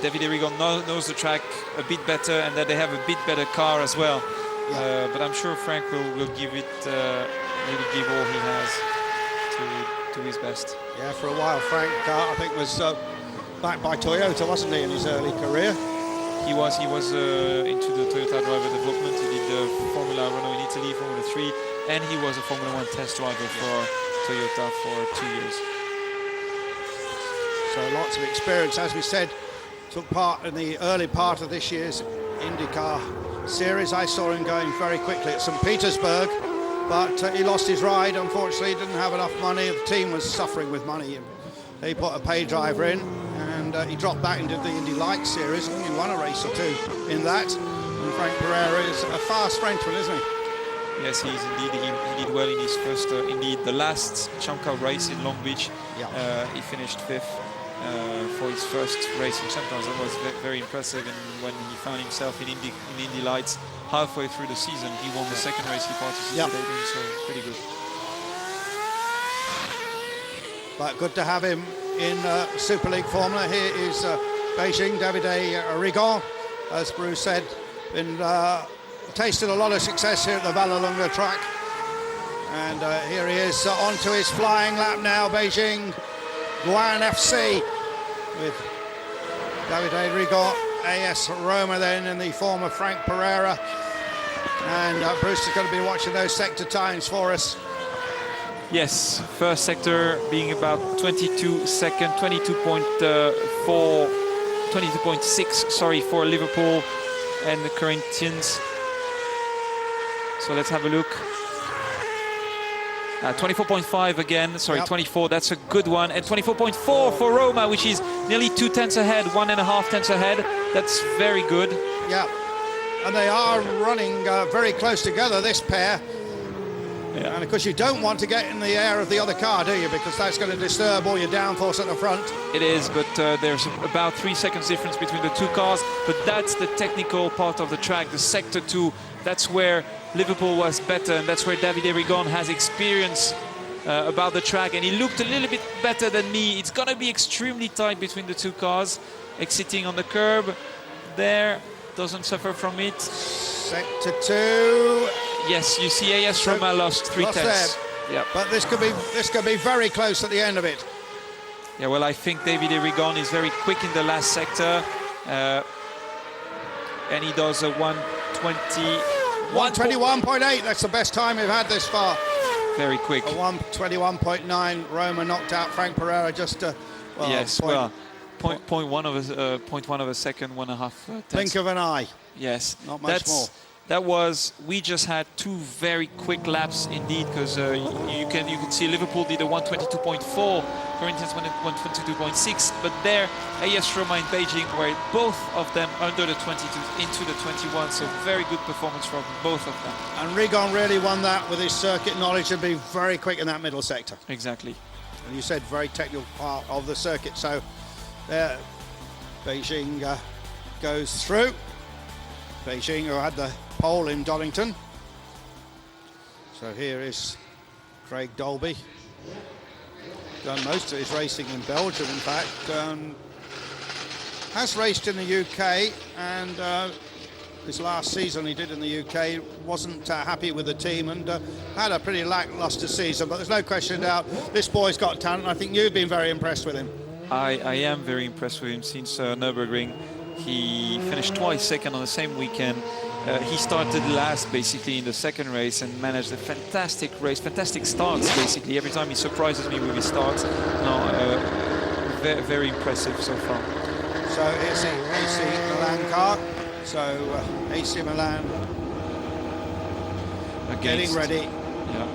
David Erigon knows the track a bit better, and that they have a bit better car as well. But I'm sure Frank will give it, will give all he has to his best. Yeah, for a while Frank, I think, was backed by Toyota, wasn't he, in his early career? He was into the Toyota driver development. He did Formula Renault in Italy, Formula 3, and he was a Formula 1 test driver for Toyota for 2 years. So lots of experience, as we said. Took part in the early part of this year's IndyCar series. I saw him going very quickly at St. Petersburg, but he lost his ride. Unfortunately, he didn't have enough money. The team was suffering with money. They put a pay driver in, and he dropped back into the Indy Light series. I think he won a race or 2 in that. And Frank Pereira is a fast Frenchman, isn't he? Yes, he is indeed. He did well in his first, indeed, the last Champ Car race in Long Beach. He finished 5th. For his first race in Champions. That was very impressive, and when he found himself in Indy Lights halfway through the season, he won the 2nd race he participated in, so pretty good. But good to have him in Super League Formula. Here is Beijing, Davide Rigon, as Bruce said, been tasted a lot of success here at the Vallelunga track, and here he is onto his flying lap now. Beijing Guan FC with Davide Rigon, AS Roma then in the form of Frank Pereira, and Bruce is going to be watching those sector times for us. Yes, first sector being about 22 second, 22.6, sorry, for Liverpool and the Corinthians. So let's have a look. 24.5 again, sorry, 24, that's a good one. And 24.4 for Roma, which is nearly 2 tenths ahead, 1.5 tenths ahead. That's very good. Yeah, and they are running very close together, this pair. Yeah. And of course you don't want to get in the air of the other car, do you? Because that's going to disturb all your downforce at the front. It is, but there's about 3 seconds difference between the 2 cars. But that's the technical part of the track, the sector 2. That's where Liverpool was better, and that's where Davide Rigon has experience about the track, and he looked a little bit better than me. It's going to be extremely tight between the 2 cars. Exiting on the curb there, doesn't suffer from it. Sector 2. Yes, you see AS Roma lost 3 tenths. Yeah. But this could be very close at the end of it. Yeah, well, I think Davide Rigon is very quick in the last sector, and he does a 120. 121.8, that's the best time we've had this far. Very quick. A 121.9, Roma knocked out Frank Pereira just well, yes, point one of a second, 1.5 blink of an eye. Yes, not much more. We just had two very quick laps indeed, because you can see Liverpool did a 122.4, Corinthians 122.6, but there AS Roma in Beijing were both of them under the 22 into the 21, so very good performance from both of them. And Rigon really won that with his circuit knowledge and being very quick in that middle sector. Exactly. And you said very technical part of the circuit, so there Beijing goes through. Beijing, who had the pole in Donington. So here is Craig Dolby. Done most of his racing in Belgium, in fact. Has raced in the UK, and this last season he did in the UK, wasn't happy with the team and had a pretty lacklustre season, but there's no question about this boy's got talent. I think you've been very impressed with him. I am very impressed with him since Nürburgring. He finished twice second on the same weekend. He started last basically in the second race and managed a fantastic race, fantastic starts basically. Every time he surprises me with his starts. No, very impressive so far. So it's the AC Milan car. So AC Milan getting ready. Yeah.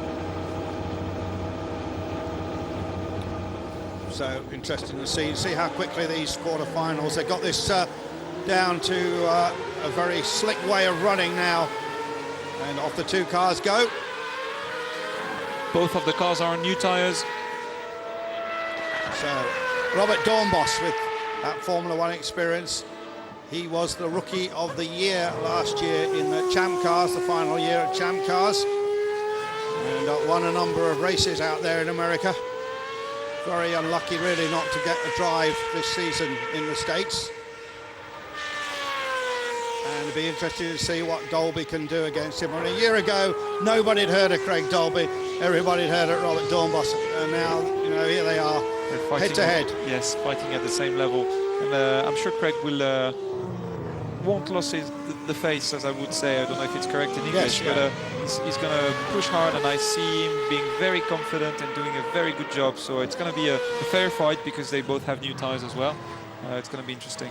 So interesting to see how quickly these quarterfinals. They got this down to a very slick way of running now, and off the two cars go. Both of the cars are on new tyres. So Robert Dornbos with that Formula One experience. He was the Rookie of the Year last year in the Champ Cars, the final year at Champ Cars, and won a number of races out there in America. Very unlucky really not to get a drive this season in the States. And it'd be interesting to see what Dolby can do against him. I mean, a year ago, nobody had heard of Craig Dolby. Everybody had heard of Robert Dornbos. And now, you know, here they are, head to head. Yes, fighting at the same level. And I'm sure Craig won't lose the face, as I would say. I don't know if it's correct in English, yes, yeah. But he's going to push hard, and I see him being very confident and doing a very good job. So it's going to be a fair fight because they both have new tyres as well. It's going to be interesting.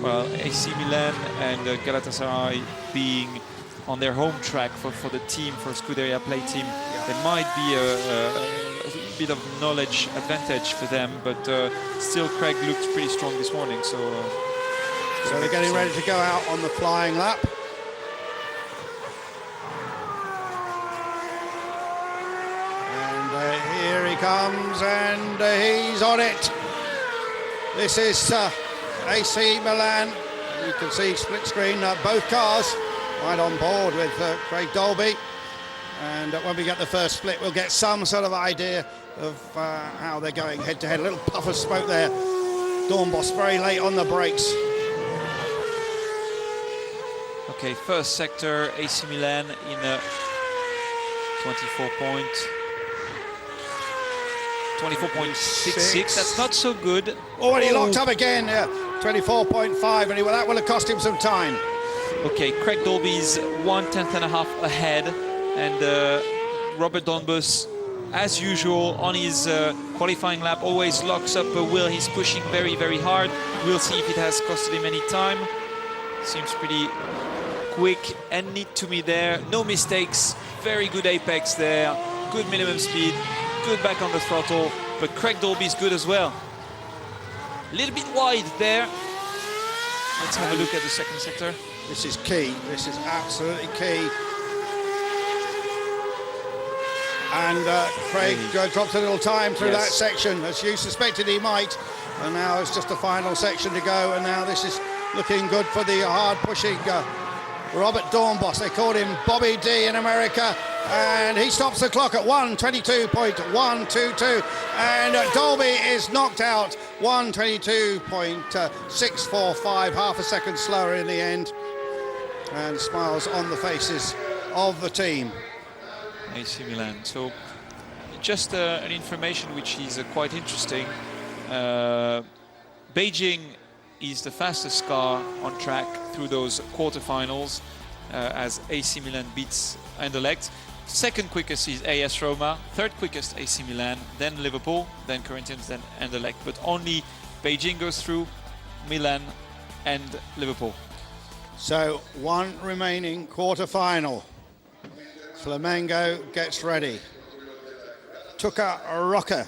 Well, AC Milan and Galatasaray being on their home track for the team, for Scuderia Play team, there might be a bit of knowledge advantage for them, but still Craig looked pretty strong this morning. So they're getting ready to go out on the flying lap. And here he comes, and he's on it. This is AC Milan. You can see split screen, both cars right on board with Craig Dolby. And when we get the first split, we'll get some sort of idea of how they're going head to head. A little puff of smoke there. Dornbos very late on the brakes. Okay, first sector, AC Milan in a 24.66. That's not so good. Oh, and he locked up again. 24.5, and that will have cost him some time. Okay, Craig Dolby's 1/10.5 ahead, and Robert Dornbos, as usual, on his qualifying lap, always locks up a wheel. He's pushing very, very hard. We'll see if it has costed him any time. Seems pretty quick and neat to me there. No mistakes. Very good apex there. Good minimum speed. Good back on the throttle. But Craig Dolby's good as well. A little bit wide there. Let's have a look at the second sector. This is key. This is absolutely key. And Craig dropped a little time through that section, as you suspected he might. And now it's just the final section to go. And now this is looking good for the hard-pushing Robert Dornbos. They called him Bobby D in America. And he stops the clock at 1:22.122. And Dolby is knocked out 1:22.645, half a second slower in the end. And smiles on the faces of the team. AC Milan. So just an information which is quite interesting. Beijing is the fastest car on track through those quarterfinals. as AC Milan beats Anderlecht. Second quickest is AS Roma, third quickest AC Milan, then Liverpool, then Corinthians, then Anderlecht. But only Beijing goes through, Milan and Liverpool. So one remaining quarter-final. Flamengo gets ready. Tuka Roca,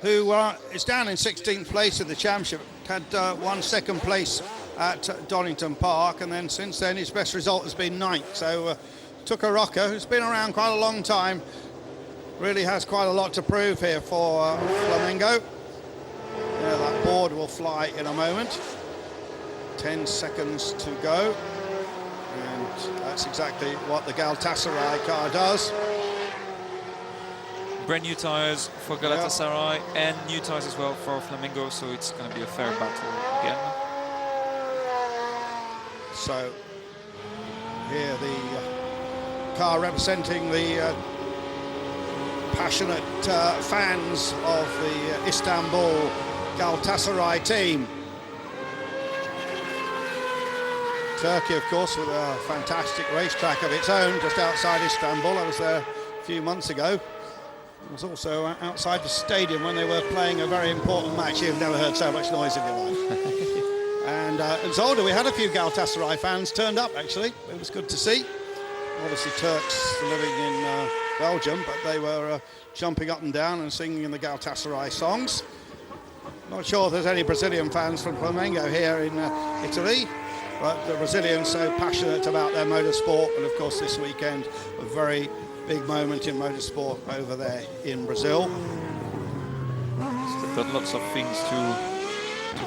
who is down in 16th place in the championship, had won second place at Donington Park, and then since then his best result has been 9th. So Tuka Roca, who's been around quite a long time, really has quite a lot to prove here for Flamengo. Yeah, that board will fly in a moment. 10 seconds to go, and that's exactly what the Galatasaray car does. Brand new tyres for Galatasaray and new tyres as well for Flamengo, so it's going to be a fair battle again. So here the car representing the passionate fans of the Istanbul Galatasaray team. Turkey, of course, with a fantastic racetrack of its own just outside Istanbul. I was there a few months ago. I was also outside the stadium when they were playing a very important match. You've never heard so much noise in your life. And it was older. We had a few Galatasaray fans turned up, actually. It was good to see. Obviously, Turks living in Belgium, but they were jumping up and down and singing the Galatasaray songs. Not sure if there's any Brazilian fans from Flamengo here in Italy, but the Brazilians so passionate about their motorsport, and of course this weekend a very big moment in motorsport over there in Brazil. They've got lots of things to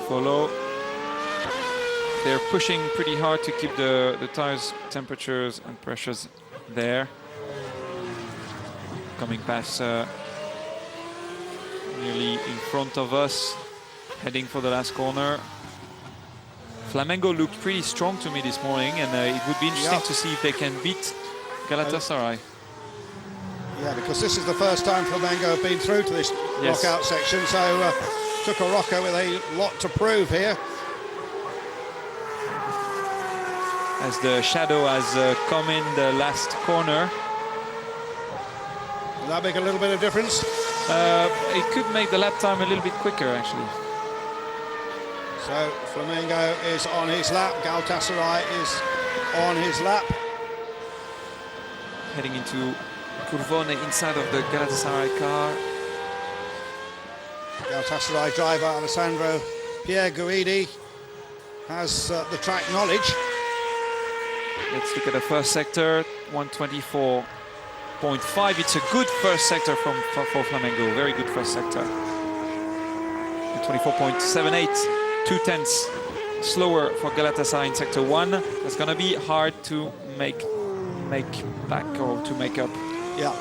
follow. They're pushing pretty hard to keep the tires temperatures and pressures there. Coming past nearly in front of us, heading for the last corner. Flamengo looked pretty strong to me this morning, and it would be interesting to see if they can beat Galatasaray. Yeah, because this is the first time Flamengo have been through to this knockout section, so Tuka Roca with a lot to prove here. As the shadow has come in the last corner. Will that make a little bit of difference? It could make the lap time a little bit quicker, actually. So Flamengo is on his lap, Galatasaray is on his lap. Heading into Curvone inside of the Galatasaray car. Galatasaray driver Alessandro Pierguidi has the track knowledge. Let's look at the first sector, 124.5. It's a good first sector for Flamengo, very good first sector. 24.78, 2/10 slower for Galatasaray in sector 1. It's going to be hard to make back or to make up. Yeah.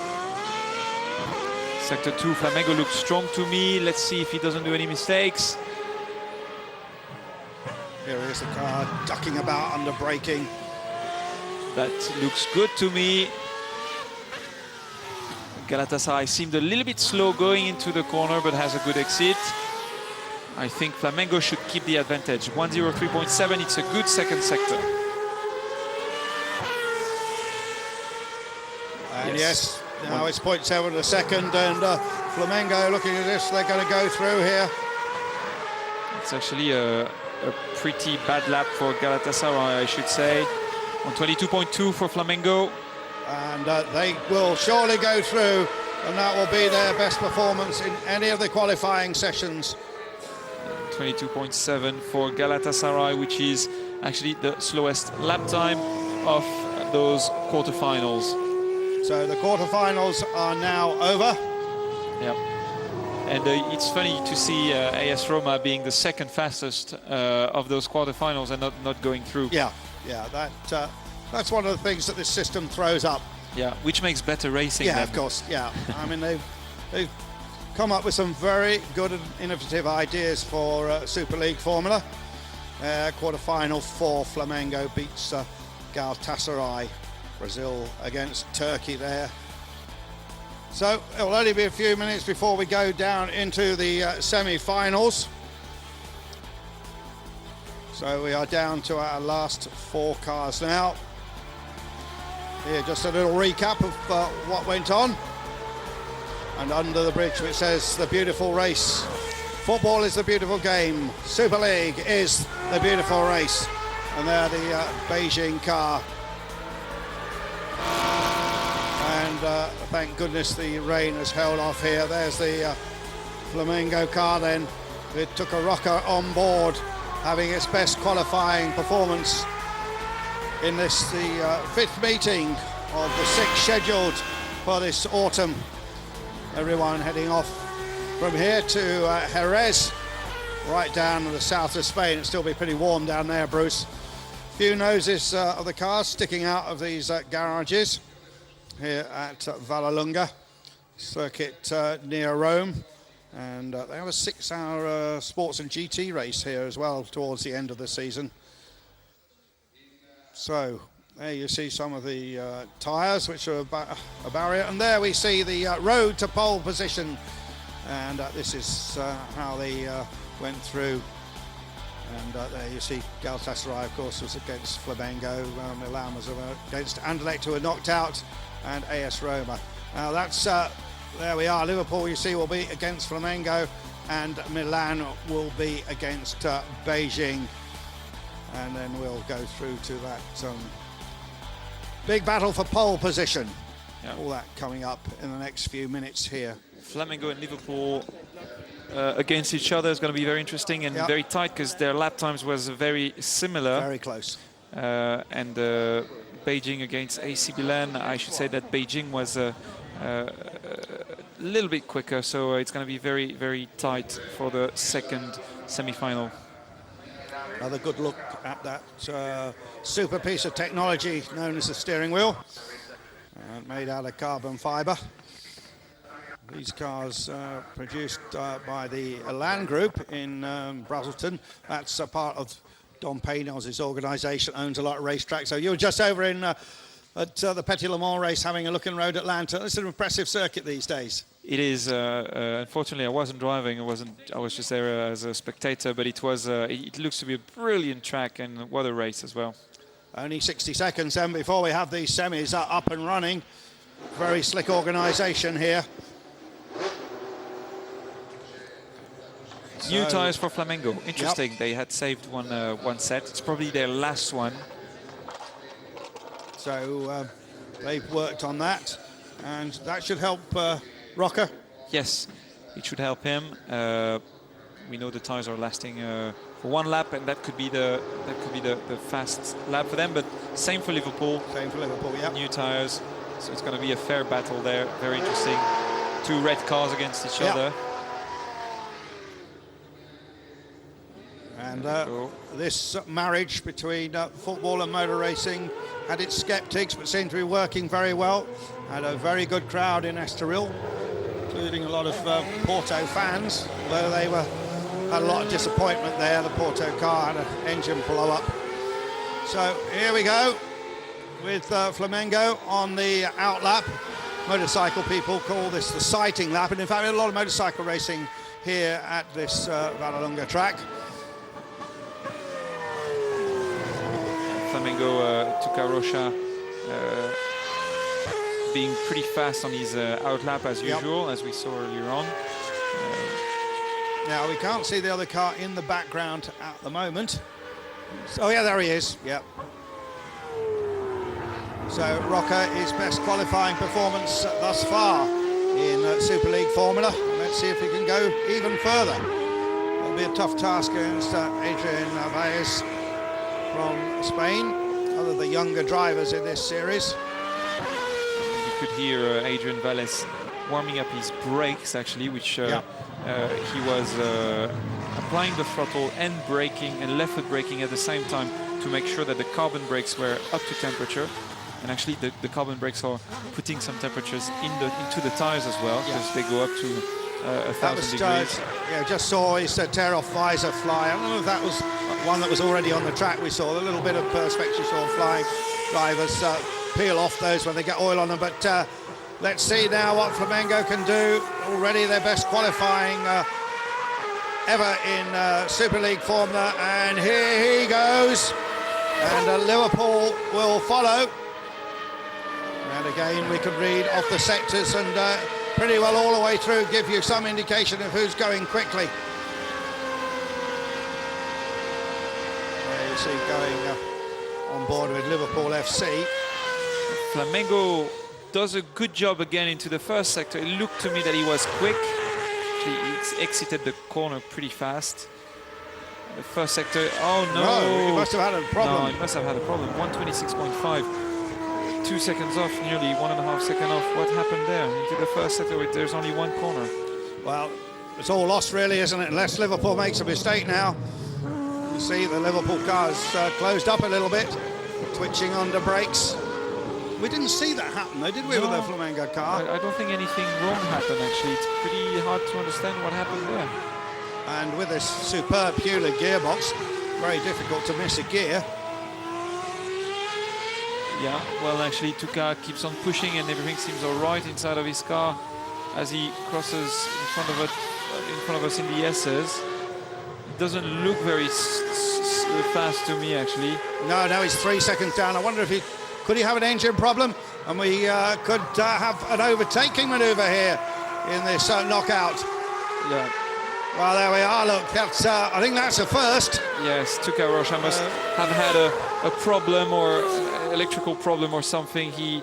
Sector 2, Flamengo looks strong to me. Let's see if he doesn't do any mistakes. Here is the car ducking about under braking. That looks good to me. Galatasaray seemed a little bit slow going into the corner, but has a good exit. I think Flamengo should keep the advantage. 103.7, it's a good second sector. And yes, now it's 0.7 a second, and Flamengo looking at this, they're going to go through here. It's actually a pretty bad lap for Galatasaray, I should say. On 22.2 for Flamengo. And they will surely go through, and that will be their best performance in any of the qualifying sessions. 22.7 for Galatasaray, which is actually the slowest lap time of those quarterfinals. So the quarterfinals are now over. Yep. And it's funny to see AS Roma being the second fastest of those quarterfinals and not going through. Yeah, that's one of the things that this system throws up. Yeah, which makes better racing. Yeah, of course. Yeah, I mean they've come up with some very good and innovative ideas for Super League formula. Quarter-final for Flamengo beats Galatasaray. Brazil against Turkey there. So it'll only be a few minutes before we go down into the semi-finals. So we are down to our last 4 cars now. Here, just a little recap of what went on. And under the bridge, which says the beautiful race. Football is the beautiful game. Super League is the beautiful race. And there the Beijing car. And thank goodness the rain has held off here. There's the Flamengo car then. It took a rocker on board, having its best qualifying performance in this, the fifth meeting of the six scheduled for this autumn. Everyone heading off from here to Jerez, right down to the south of Spain. It'll still be pretty warm down there, Bruce. Few noses of the cars sticking out of these garages here at Vallelunga circuit near Rome. And they have a 6-hour sports and GT race here as well towards the end of the season. So there you see some of the tyres, which are a barrier. And there we see the road to pole position. And this is how they went through. And there you see Galatasaray, of course, was against Flamengo. Milan was against Anderlecht, who were knocked out, and AS Roma. Now that's, there we are. Liverpool, you see, will be against Flamengo, and Milan will be against Beijing. And then we'll go through to that big battle for pole position. Yeah. All that coming up in the next few minutes here. Flamengo and Liverpool against each other is going to be very interesting and very tight, because their lap times was very similar. Very close. And Beijing against AC Milan, I should say that Beijing was a little bit quicker, so it's going to be very, very tight for the second semi-final. Another good look at that super piece of technology known as the steering wheel, made out of carbon fibre. These cars produced by the Elan Group in Brazelton. That's a part of Don Peños' organisation, owns a lot of racetracks. So you were just over in at the Petit Le Mans race having a look in Road Atlanta. It's an impressive circuit these days. It is. Unfortunately, I wasn't driving. I was just there as a spectator. But it was. It looks to be a brilliant track, and what a race as well. Only 60 seconds then before we have these semis up and running. Very slick organisation here. New tyres for Flamengo. Interesting. Yep. They had saved one set. It's probably their last one. So they've worked on that, and that should help Rocker. Yes, it should help him. We know the tyres are lasting for one lap, and that could be the fast lap for them. But same for Liverpool. Same for Liverpool. Yeah. New tyres, so it's going to be a fair battle there. Very interesting. Two red cars against each other. And this marriage between football and motor racing had its skeptics, but seemed to be working very well. Had a very good crowd in Estoril, including a lot of Porto fans, though they had a lot of disappointment there. The Porto car had an engine blow-up. So here we go with Flamengo on the outlap. Motorcycle people call this the sighting lap, and in fact, a lot of motorcycle racing here at this Vallelunga track. Flamengo Tucarocha being pretty fast on his outlap as usual, as we saw earlier on. Now we can't see the other car in the background at the moment. Oh yeah, there he is. Yep. So Rocker, his best qualifying performance thus far in Super League Formula. Let's see if he can go even further. It'll be a tough task against Adrian Valles from Spain, other of the younger drivers in this series. You could hear Adrian Valles warming up his brakes, actually, which he was applying the throttle and braking and left foot braking at the same time to make sure that the carbon brakes were up to temperature. And actually the carbon brakes are putting some temperatures into the tires as well, because they go up to 1,000 degrees. Just saw his tear-off visor fly. I don't know if that was one that was already on the track. We saw a little bit of perspection, saw flying drivers peel off those when they get oil on them. But let's see now what Flamengo can do. Already their best qualifying ever in Super League Formula. And here he goes. And Liverpool will follow. And again, we can read off the sectors and pretty well all the way through give you some indication of who's going quickly. There you see going on board with Liverpool FC. Flamengo does a good job again into the first sector. It looked to me that he was quick. He exited the corner pretty fast. The first sector, oh no! He must have had a problem. No, he must have had a problem. 126.5. 2 seconds off, nearly 1.5 seconds off. What happened there? Into the first sector, there's only one corner. Well, it's all lost really, isn't it? Unless Liverpool makes a mistake now. You see the Liverpool car's closed up a little bit, twitching under brakes. We didn't see that happen though, did we, with the Flamengo car? I don't think anything wrong happened actually. It's pretty hard to understand what happened there. And with this superb Hewlett gearbox, very difficult to miss a gear. Yeah, well actually Tuka keeps on pushing and everything seems all right inside of his car as he crosses in front of us in the S's. It doesn't look very fast to me actually. No, he's 3 seconds down. I wonder if could he have an engine problem? And we could have an overtaking manoeuvre here in this knockout. Yeah. Well, there we are. Look, that's, I think that's a first. Yes, Tuka Rocha must have had a problem or electrical problem or something. He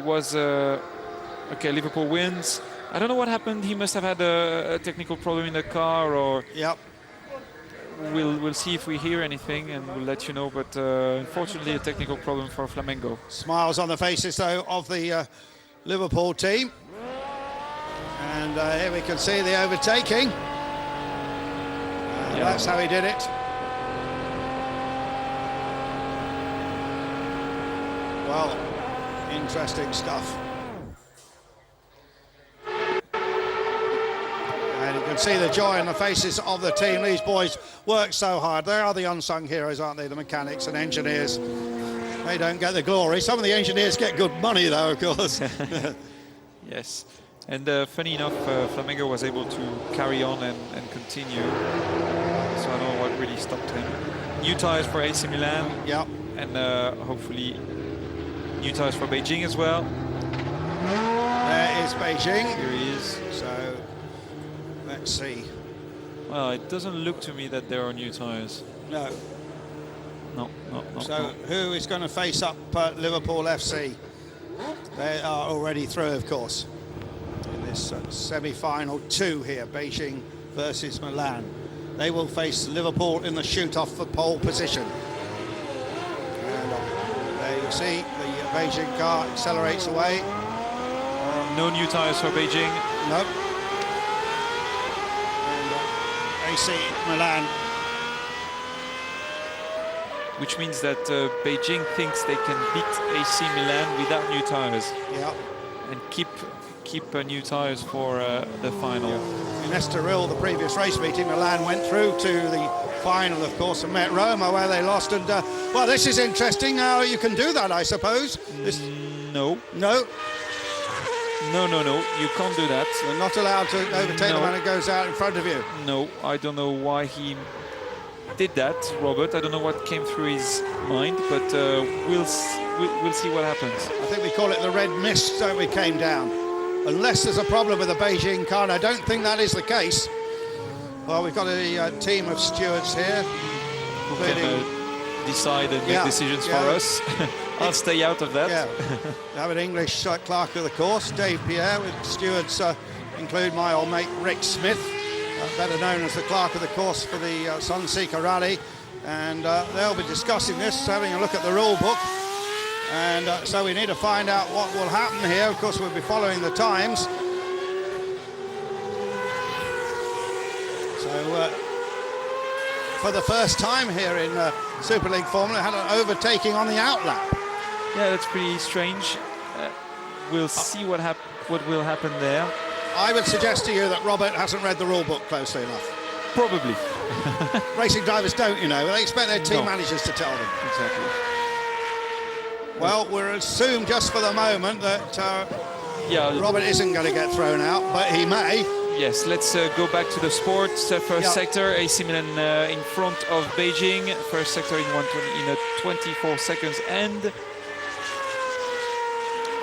was okay. Liverpool wins. I don't know what happened. He must have had a technical problem in the car, or yep. We'll see if we hear anything and we'll let you know. But unfortunately, a technical problem for Flamengo. Smiles on the faces though of the Liverpool team. And here we can see the overtaking. Yeah. That's how he did it. Well, interesting stuff. And you can see the joy on the faces of the team. These boys work so hard. They are the unsung heroes, aren't they? The mechanics and engineers. They don't get the glory. Some of the engineers get good money, though, of course. Yes. And funny enough, Flamengo was able to carry on and continue. So I don't know what really stopped him. New tyres for AC Milan. Yep. And hopefully new tyres for Beijing as well. There is Beijing. Here he is. So let's see. Well, it doesn't look to me that there are new tyres. No. No. So who is going to face up Liverpool FC? They are already through, of course. In this semi-final 2 here, Beijing versus Milan. They will face Liverpool in the shoot-off for pole position. And there you see the Beijing car accelerates away. No new tyres for Beijing. Nope. And AC Milan. Which means that Beijing thinks they can beat AC Milan without new tyres. Yeah. And keep new tyres for the final. Yeah. In Estoril, the previous race meeting, Milan went through to the final, of course, and met Roma, where they lost. And well, this is interesting. Now you can do that, I suppose. No. No. You can't do that. You're not allowed to overtake the man who goes out in front of you. No, I don't know why he did that, Robert. I don't know what came through his mind, but we'll see what happens. I think we call it the red mist, so we came down. Unless there's a problem with the Beijing car, and I don't think that is the case. Well, we've got a team of stewards here. Who can decide and make decisions for us. I'll stay out of that. Yeah. We have an English clerk of the course, Dave Pierre, with stewards include my old mate Rick Smith, better known as the clerk of the course for the Sunseeker Rally. And they'll be discussing this, having a look at the rule book. And so we need to find out what will happen here. Of course, we'll be following the times. So for the first time here in Super League Formula, had an overtaking on the outlap. Yeah, that's pretty strange. We'll see what will happen there. I would suggest to you that Robert hasn't read the rule book closely enough. Probably. Racing drivers don't, you know. They expect their team managers to tell them. Exactly. Well, we'll assume just for the moment that Robert isn't going to get thrown out, but he may. Yes, let's go back to the sports. First sector, AC Milan in front of Beijing. First sector in 24 seconds. And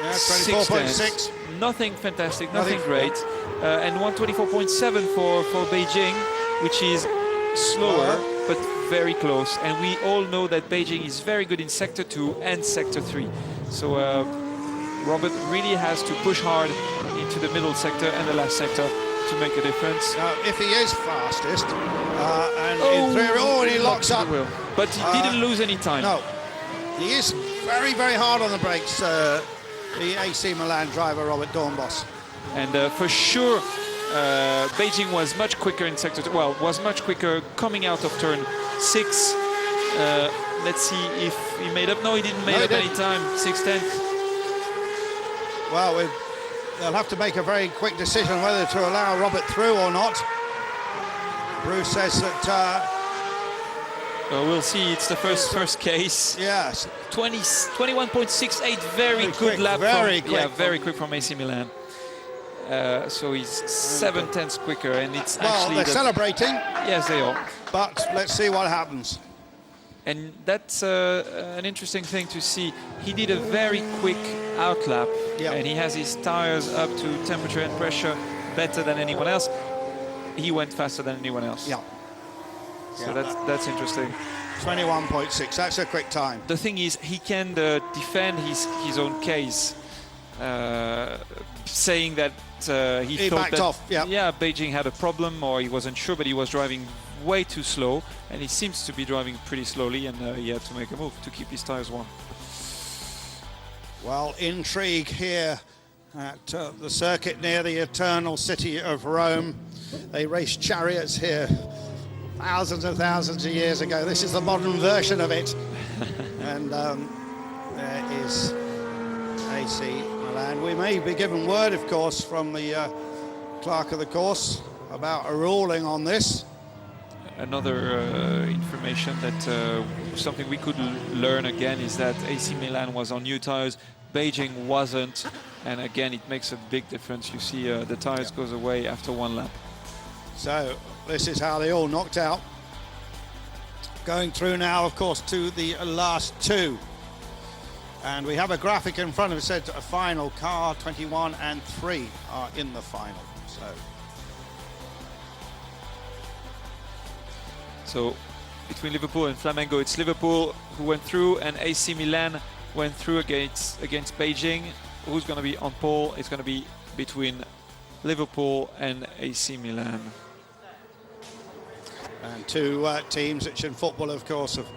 Yeah, 24.6. Nothing fantastic, nothing great. And 124.7 for Beijing, which is slower, but very close. And we all know that Beijing is very good in Sector 2 and Sector 3. So Robert really has to push hard into the middle sector and the last sector to make a difference. If he is fastest, and in theory, and he locks up. But he didn't lose any time. No, he is very, very hard on the brakes, the AC Milan driver, Robert Dornbos. And for sure, Beijing was much quicker in sector 2. Well, was much quicker coming out of turn 6. Let's see if he made up. No, he didn't make up any time. 6:10. Well, they'll have to make a very quick decision whether to allow Robert through or not. Bruce says that... we'll see. It's the first case. Yes. 21.68. Very good quick, lap. Very quick from AC Milan. So he's 7/10 quicker, and it's well, actually... they're celebrating. Yes, they are. But let's see what happens. And that's an interesting thing to see. He did a very quick outlap, and he has his tires up to temperature and pressure better than anyone else. He went faster than anyone else. Yeah. So that's interesting. 21.6. That's a quick time. The thing is, he can defend his own case, saying that he thought backed off. Yeah, Beijing had a problem, or he wasn't sure, but he was driving way too slow, and he seems to be driving pretty slowly, and he had to make a move to keep his tires warm. Well, intrigue here at the circuit near the eternal city of Rome. They raced chariots here thousands and thousands of years ago. This is the modern version of it. And there is AC Milan. We may be given word, of course, from the clerk of the course about a ruling on this. Another information that something we could learn again is that AC Milan was on new tires, Beijing wasn't, and again it makes a big difference. You see the tires goes away after one lap. So this is how they all knocked out. Going through now, of course, to the last two. And we have a graphic in front of us that said a final. Car 21 and 3 are in the final. So between Liverpool and Flamengo, it's Liverpool who went through, and AC Milan went through against Beijing. Who's going to be on pole? It's going to be between Liverpool and AC Milan. And two teams which in football, of course, have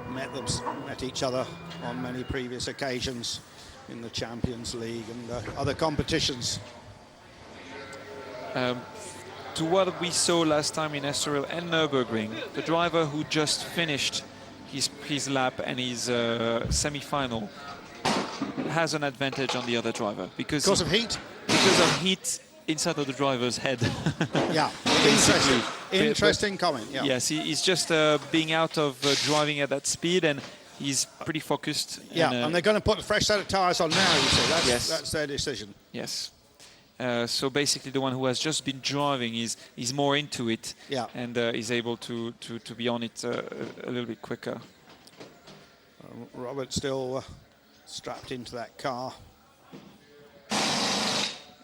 met each other on many previous occasions in the Champions League and other competitions. To what we saw last time in Estoril and Nürburgring, the driver who just finished his lap and his semi-final has an advantage on the other driver because of heat? Because of heat inside of the driver's head. Yeah, interesting comment. Yeah. Yes, he's just being out of driving at that speed, and he's pretty focused. Yeah, and they're going to put a fresh set of tyres on now, you see. That's their decision. Yes. So basically the one who has just been driving is more into it, and is able to be on it a little bit quicker. Robert still strapped into that car.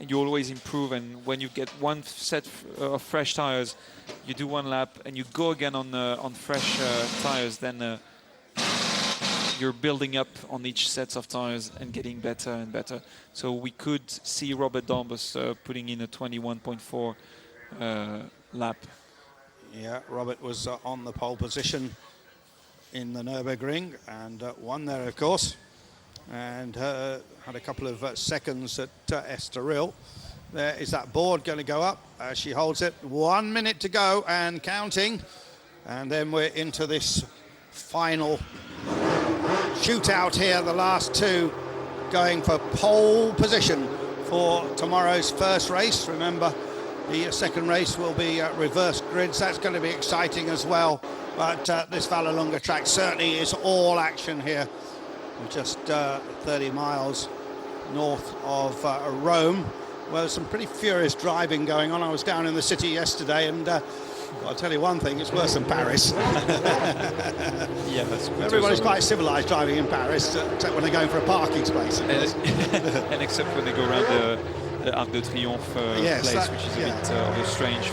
And you always improve, and when you get one set of fresh tires, you do one lap and you go again on fresh tires, then you're building up on each set of tires and getting better and better. So we could see Robert Dornbos putting in a 21.4 lap. Yeah, Robert was on the pole position in the Nürburgring and won there, of course, and had a couple of seconds at Estoril. There is that board going to go up as she holds it. 1 minute to go and counting, and then we're into this final shootout here, the last two going for pole position for tomorrow's first race. Remember, the second race will be reverse grids. That's going to be exciting as well. But this Vallelunga track certainly is all action here. Just 30 miles north of Rome. Well, there's some pretty furious driving going on. I was down in the city yesterday, and Well, I'll tell you one thing, it's worse than Paris. Yeah, that's good. Everybody's quite civilised driving in Paris, except when they're going for a parking space. And except when they go around the Arc de Triomphe place, which is a bit of a strange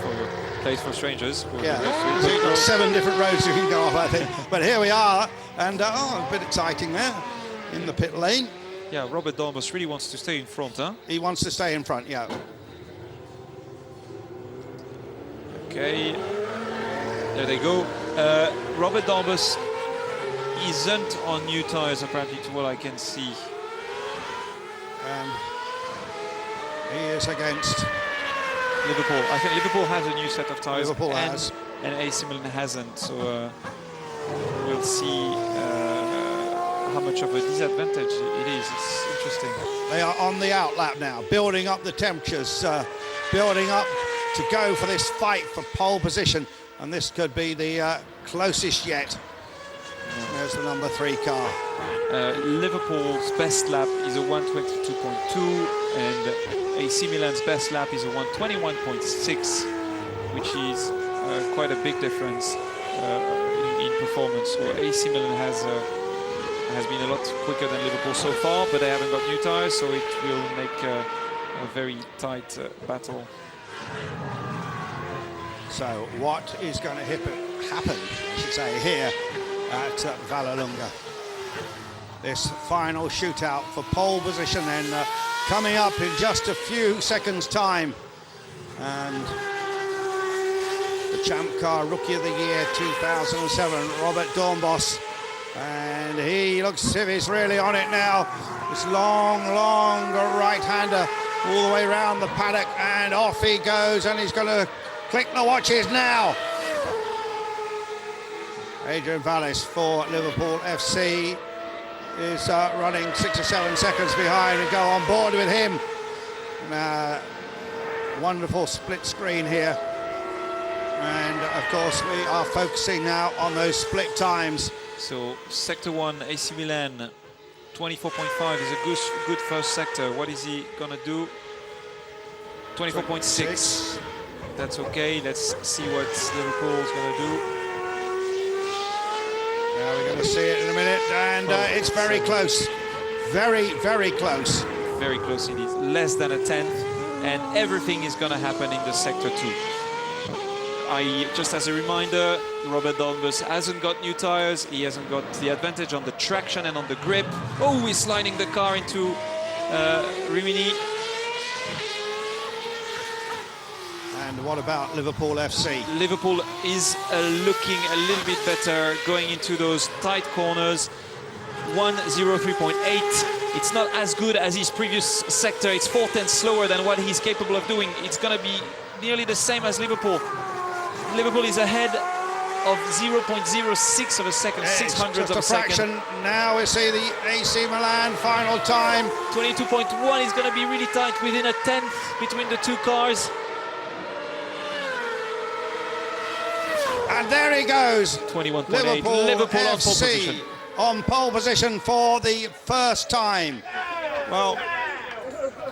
place for strangers. Yeah, so you've got 7 different roads you can go off, I think. But here we are, and a bit exciting there in the pit lane. Yeah, Robert Dombos really wants to stay in front, huh? He wants to stay in front, yeah. Okay, there they go. Robert Dombos isn't on new tyres, apparently, to what I can see. He is against Liverpool. I think Liverpool has a new set of tyres. Liverpool has. And AC Milan hasn't, so we'll see how much of a disadvantage it is. It's interesting. They are on the outlap now, building up the temperatures, building up to go for this fight for pole position, and this could be the closest yet. There's the number 3 car. Liverpool's best lap is a 1:22.2, and AC Milan's best lap is a 1:21.6, which is quite a big difference in performance. So AC Milan has been a lot quicker than Liverpool so far, but they haven't got new tyres, so it will make a very tight battle. So what is going to happen, I should say, here at Vallelunga? This final shootout for pole position, and coming up in just a few seconds' time. And the champ car, Rookie of the Year 2007, Robert Dombos. And he looks as if he's really on it now. This long right-hander all the way around the paddock, and off he goes, and he's going to click the watches now. Adrian Valles for Liverpool FC is running 6 or 7 seconds behind, and go on board with him. Wonderful split screen here. And of course we are focusing now on those split times. So sector 1, AC Milan, 24.5 is a good first sector. What is he gonna do? 24.6. That's okay. Let's see what Liverpool's gonna do. Yeah, we're gonna see it in a minute, and it's very close. Very close. Very close indeed. Less than a tenth, and everything is gonna happen in the sector 2. Just as a reminder, Robert Dombos hasn't got new tyres. He hasn't got the advantage on the traction and on the grip. Oh, he's sliding the car into Rimini. And what about Liverpool FC? Liverpool is looking a little bit better going into those tight corners. 1:03.8. It's not as good as his previous sector. It's 4/10 slower than what he's capable of doing. It's going to be nearly the same as Liverpool. Liverpool is ahead of 0.06 of a second, 600ths of a second. Now we see the AC Milan final time. 22.1 is going to be really tight, within a tenth between the two cars. And there he goes. 21.8. Liverpool on pole position. On pole position for the first time. Well,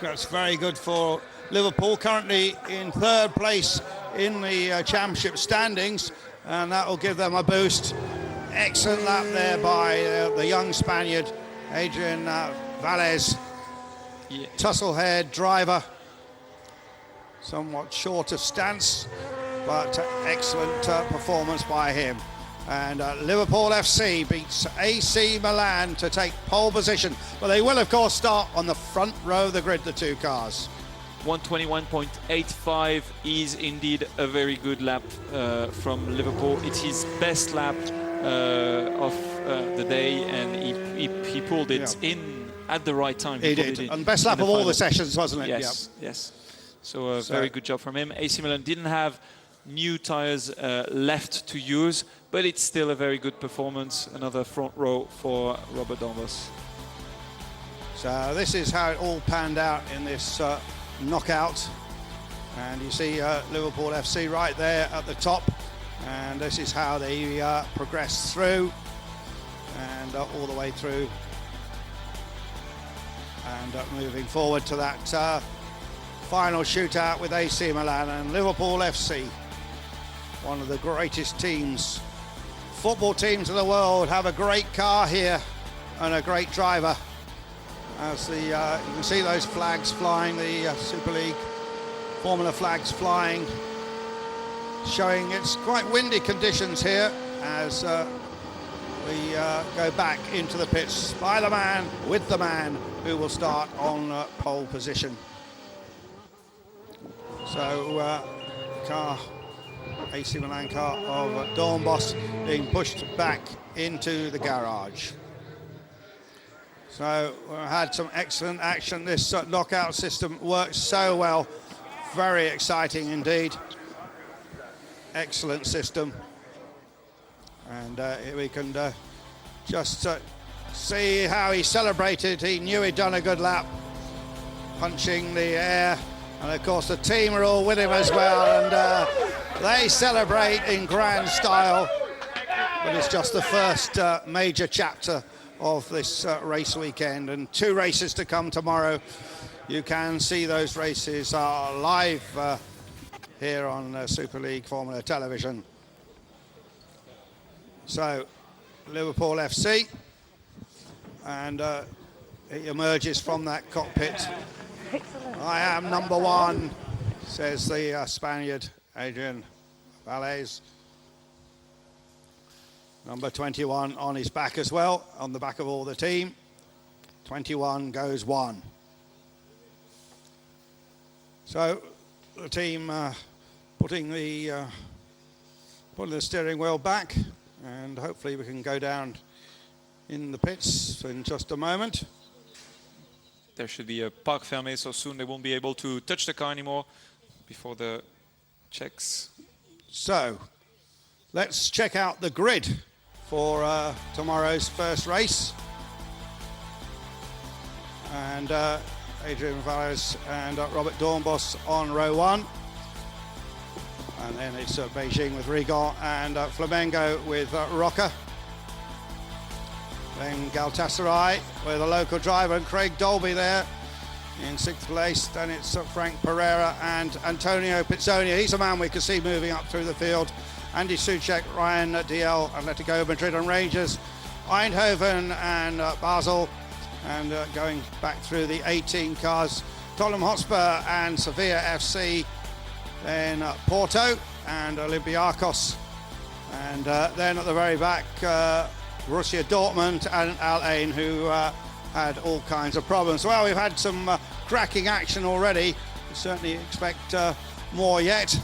that's very good for Liverpool, currently in 3rd place in the championship standings, and that will give them a boost. Excellent lap there by the young Spaniard, Adrian Valles. Yeah. Tussle-haired driver, somewhat short of stance, but excellent performance by him. And Liverpool FC beats AC Milan to take pole position, but they will of course start on the front row of the grid, the two cars. 1:21.85 is indeed a very good lap from Liverpool. It's his best lap of the day, and he pulled it in at the right time. He did, and best lap of all the sessions, wasn't it? Yes, yep. Yes. So a very good job from him. AC Milan didn't have new tyres left to use, but it's still a very good performance. Another front row for Robert Dombos. So this is how it all panned out in this knockout, and you see Liverpool FC right there at the top, and this is how they progressed through, and all the way through, and moving forward to that final shootout with AC Milan and Liverpool FC. one of the greatest teams, football teams of the world, have a great car here and a great driver. As you can see those flags flying, the Super League Formula flags flying, showing it's quite windy conditions here as we go back into the pits by the man, with the man, who will start on pole position. So car, AC Milan car of Dornbos being pushed back into the garage. So we had some excellent action. This knockout system works so well. Very exciting indeed. Excellent system. And here we can just see how he celebrated. He knew he'd done a good lap, punching the air. And of course the team are all with him as well. And they celebrate in grand style. But it's just the first major chapter of this race weekend, and 2 races to come tomorrow. You can see those races are live here on Super League Formula Television. So Liverpool FC, and he emerges from that cockpit. Excellent. I am number 1, says the Spaniard Adrian Vallelunga. Number 21 on his back as well, on the back of all the team. 21 goes 1. So the team putting the steering wheel back, and hopefully we can go down in the pits in just a moment. There should be a parc fermé, so soon they won't be able to touch the car anymore before the checks. So let's check out the grid for tomorrow's first race. And Adrian Vallelunga and Robert Dornbos on row 1. And then it's Beijing with Rigon and Flamengo with Roca. Then Galatasaray with a local driver and Craig Dolby there in 6th place. Then it's Frank Pereira and Antonio Pizzonia. He's a man we can see moving up through the field. Andy Soucek, Ryan DL, Atletico Madrid and Rangers, Eindhoven and Basel, and going back through the 18 cars, Tottenham Hotspur and Sevilla FC, then Porto and Olympiacos, and then at the very back, Borussia Dortmund and Al Ain, who had all kinds of problems. Well, we've had some cracking action already. We certainly expect more yet.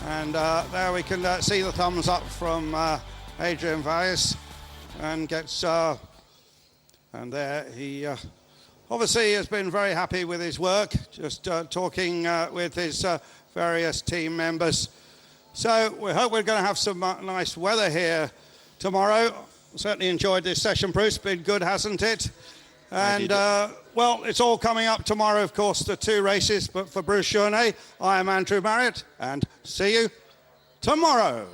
And there we can see the thumbs up from Adrian Vallelunga, and gets and there he obviously has been very happy with his work, just talking with his various team members. So we hope we're going to have some nice weather here tomorrow. Certainly enjoyed this session, Bruce. Been good, hasn't it? And well, it's all coming up tomorrow, of course, the 2 races. But for Bruce Journet, I am Andrew Marriott, and see you tomorrow.